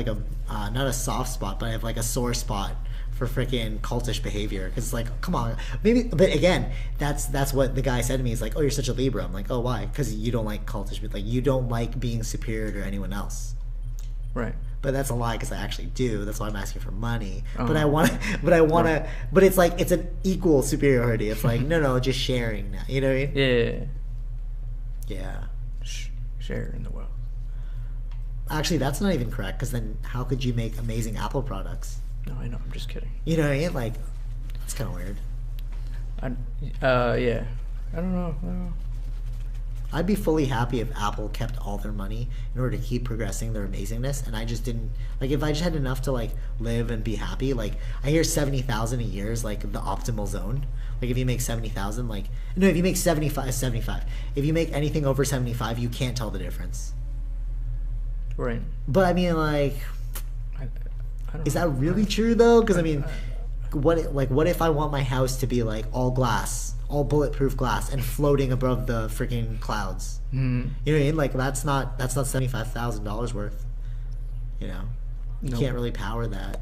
not a soft spot, but I have like a sore spot for freaking cultish behavior. Because it's like, come on, maybe. But again, that's what the guy said to me. He's like, oh, you're such a Libra. I'm like, oh, why? Because you don't like cultish, but like you don't like being superior to anyone else. Right. But that's a lie because I actually do. That's why I'm asking for money. But I want to, but it's like, it's an equal superiority. It's like, no, just sharing now. You know what I mean? Yeah. Yeah. Share in the wealth. Actually, that's not even correct, because then how could you make amazing Apple products? No, I know. I'm just kidding. You know what I mean? Like, it's kind of weird. Yeah. I don't know. I'd be fully happy if Apple kept all their money in order to keep progressing their amazingness, and I just didn't, like, if I just had enough to, like, live and be happy. Like, I hear 70,000 a year is, like, the optimal zone. Like, if you make 70,000, like, no, if you make 75. If you make anything over 75, you can't tell the difference. Right. But, I mean, like, I don't is know. that really true, though? Because, I mean, what if I want my house to be, like, all glass, all bulletproof glass, and floating above the freaking clouds? Mm-hmm. You know what I mean? Like, that's not $75,000 worth. You know, you can't really power that.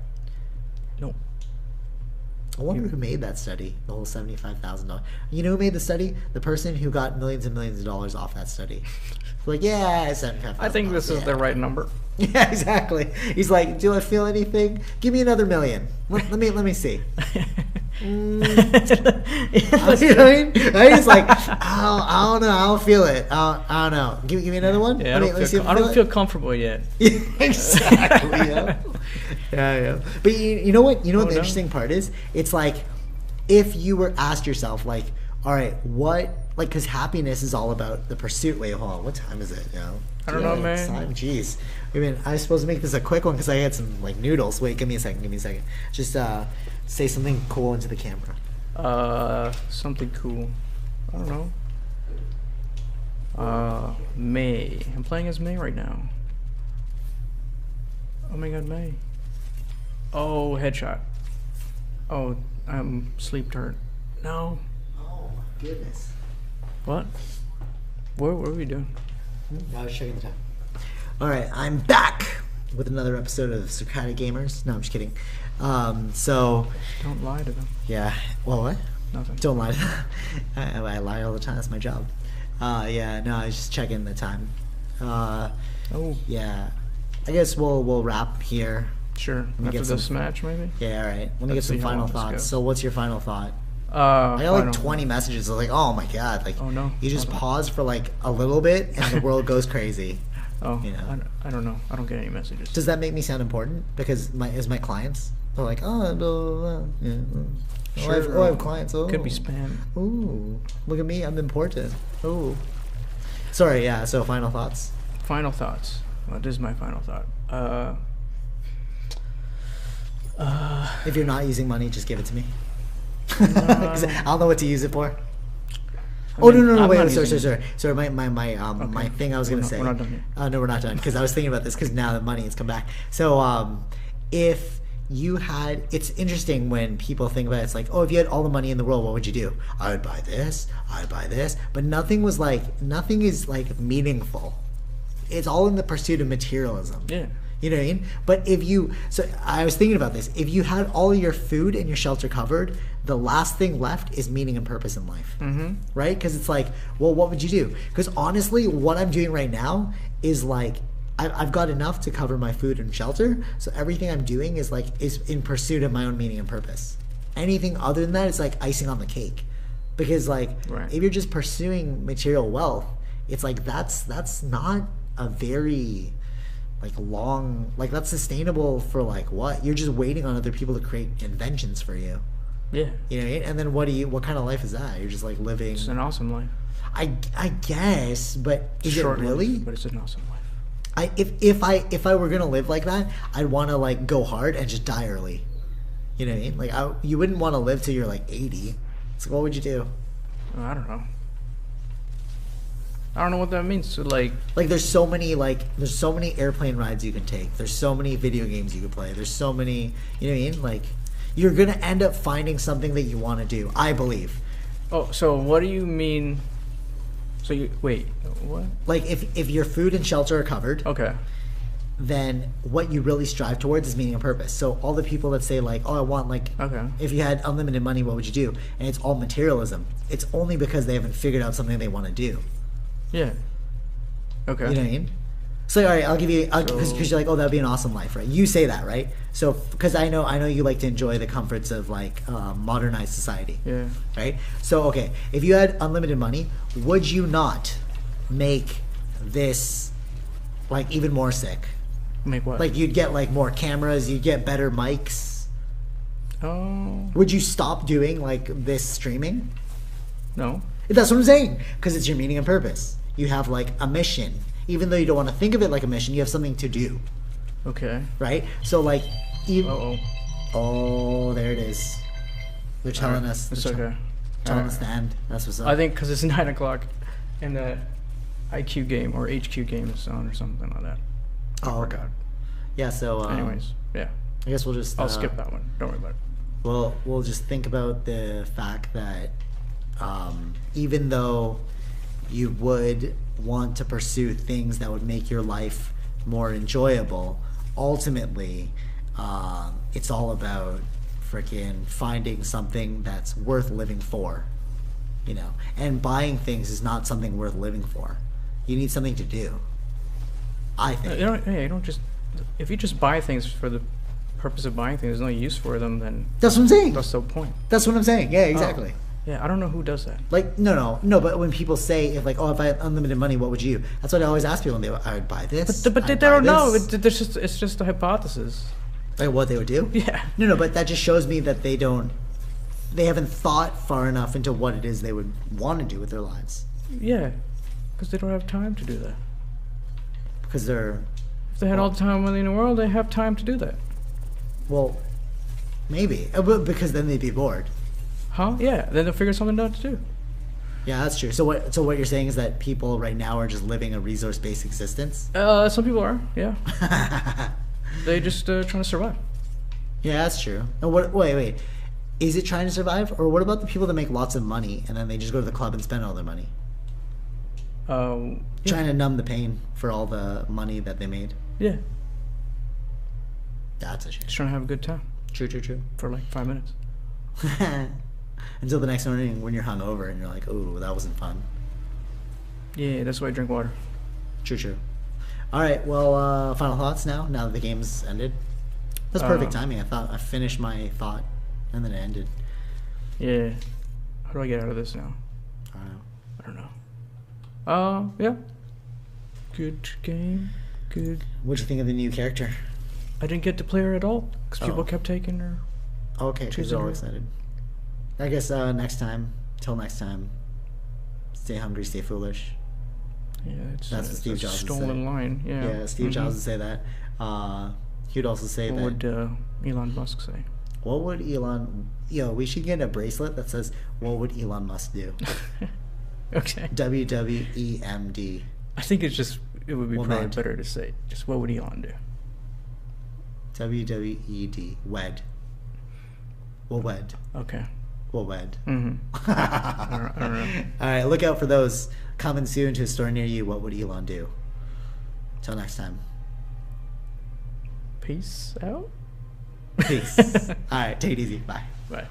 Nope. I wonder who made that study, the whole $75,000. You know who made the study? The person who got millions and millions of dollars off that study. Like, yeah, $75,000. I think this is the right number. Yeah, exactly. He's like, do I feel anything? Give me another million. Let me see. You know what I mean? I just like, I don't know. I don't feel it. I don't know. Give me another one. Yeah, I don't feel comfortable yet. Exactly. Yeah. But you know what? You know what the interesting part is? It's like, if you were asked yourself, like, all right, what, like, because happiness is all about the pursuit. Wait, hold on. What time is it? I don't know, man. Jeez. I mean, I was supposed to make this a quick one because I had some, like, noodles. Wait, give me a second. Just say something cool into the camera. Something cool. I don't know. May. I'm playing as May right now. Oh my god, May. Oh, headshot. Oh, I'm sleep turret. No. Oh my goodness. What? What are we doing? I was checking the time. All right, I'm back with another episode of Socratic Gamers. No, I'm just kidding. So don't lie to them. Yeah. Well, what? Nothing. Don't lie to them. I lie all the time. That's my job. Yeah. No, I was just checking the time. Oh. Yeah. I guess we'll wrap here. Sure. After this match, maybe. Yeah. All right. Let me get some final thoughts. So, what's your final thought? I got like 20 messages. I was like, oh my god, like, oh no, you just pause for like a little bit and the world goes crazy. Oh, you know? I don't know. I don't get any messages. Does that make me sound important? Because my clients, they're like, oh, blah, blah, blah. Yeah. Sure. I have clients. Oh, could be spam. Ooh, look at me, I'm important. Oh, sorry. Yeah. So final thoughts. Final thoughts. Well, this is my final thought. If you're not using money, just give it to me. I don't know what to use it for. No, wait, sorry. My thing I was gonna say. We're not done yet. No, we're not done, because I was thinking about this, because now the money has come back. So, if you had, it's interesting when people think about it, it's like, oh, if you had all the money in the world, what would you do? I would buy this, but nothing is like meaningful. It's all in the pursuit of materialism. Yeah. You know what I mean? But so I was thinking about this. If you had all your food and your shelter covered, the last thing left is meaning and purpose in life. Mm-hmm. Right? Because it's like, well, what would you do? Because honestly, what I'm doing right now is like, I've got enough to cover my food and shelter. So everything I'm doing is in pursuit of my own meaning and purpose. Anything other than that is like icing on the cake. Because like, right. If you're just pursuing material wealth, it's like, that's not a very like long, like that's sustainable for like what? You're just waiting on other people to create inventions for you. Yeah. You know, and then what kind of life is that? You're just like living. It's an awesome life. I guess, but is it really? Life, but it's an awesome life. If I were gonna live like that, I'd want to like go hard and just die early. You know what I mean? Like you wouldn't want to live till you're like 80. So what would you do? I don't know. I don't know what that means. So like there's so many airplane rides you can take. There's so many video games you can play. There's so many, you know what I mean? Like you're going to end up finding something that you want to do, I believe. Oh, so what do you mean? So wait, what? Like if your food and shelter are covered. Okay. Then what you really strive towards is meaning and purpose. So all the people that say like, oh, I want like, okay, if you had unlimited money, what would you do? And it's all materialism. It's only because they haven't figured out something they want to do. Yeah. Okay. You know what I mean? So all right, I'll give you because So- you're like, oh, that'd be an awesome life, right? You say that, right? So because I know you like to enjoy the comforts of like modernized society, Yeah. right? So okay, if you had unlimited money, would you not make this like even more sick? Make what? Like you'd get like more cameras, you'd get better mics. Oh. Would you stop doing like this streaming? No. That's what I'm saying. Because it's your meaning and purpose. You have like a mission. Even though you don't want to think of it like a mission, you have something to do. Okay. Right? So like Uh-oh. Oh, there it is. They're telling Alright, us. It's they're okay. telling Alright. us the end. That's what's up. I think because it's 9 o'clock and that IQ game or HQ game is on or something like that. Oh, I okay. forgot. Yeah, so Anyways, yeah. I guess we'll just I'll skip that one. Don't worry about it. we'll just think about the fact that even though you would want to pursue things that would make your life more enjoyable, ultimately it's all about freaking finding something that's worth living for, you know. And buying things is not something worth living for. You need something to do, I think. You don't just if you just buy things for the purpose of buying things, there's no use for them. Then That's what I'm saying. that's the point. That's what I'm saying. Yeah, exactly. Yeah, I don't know who does that. Like no, but when people say if like, oh, if I had unlimited money, what would you? That's what I always ask people. And I would buy this. But they I'd don't buy know. this. It's just a hypothesis. Like what they would do? Yeah. No, but that just shows me that they haven't thought far enough into what it is they would want to do with their lives. Yeah, because they don't have time to do that. Because they're, If they had all the time money in the world, they have time to do that. well, maybe. But because then they'd be bored. Huh? Yeah. Then they'll figure something out to do. Yeah, that's true. So what you're saying is that people right now are just living a resource-based existence? Some people are. Yeah. They just trying to survive. Yeah, that's true. And wait. Is it trying to survive? Or what about the people that make lots of money and then they just go to the club and spend all their money? Yeah. Trying to numb the pain for all the money that they made? Yeah. That's a shame. Just trying to have a good time True. for like 5 minutes. Until the next morning when you're hungover and you're like, ooh, that wasn't fun. Yeah, that's why I drink water. True. All right, well, final thoughts now that the game's ended? That's perfect timing. I thought I finished my thought and then it ended. Yeah. How do I get out of this now? I don't know. Yeah. Good game. Good. What'd you think of the new character? I didn't get to play her at all because people Oh. kept taking her. Okay, because Choosing you're all her. excited. I guess next time, stay hungry, stay foolish. Yeah, That's it's what Steve a Jobs would stolen say. line. Yeah. Yeah, Steve Mhm. Jobs would say that. He would also say What that. would Elon Musk say? What would Elon? We should get a bracelet that says, "What would Elon Musk do?" Okay. WWEMD. I think it would be Well, probably not. better to say just what would Elon do? WWED. Wed. Well, wed. Okay. Well, wed. Mm-hmm. I don't know. All right, look out for those coming soon to a store near you. What would Elon do? Till next time. Peace out. Peace. All right, take it easy. Bye. Bye.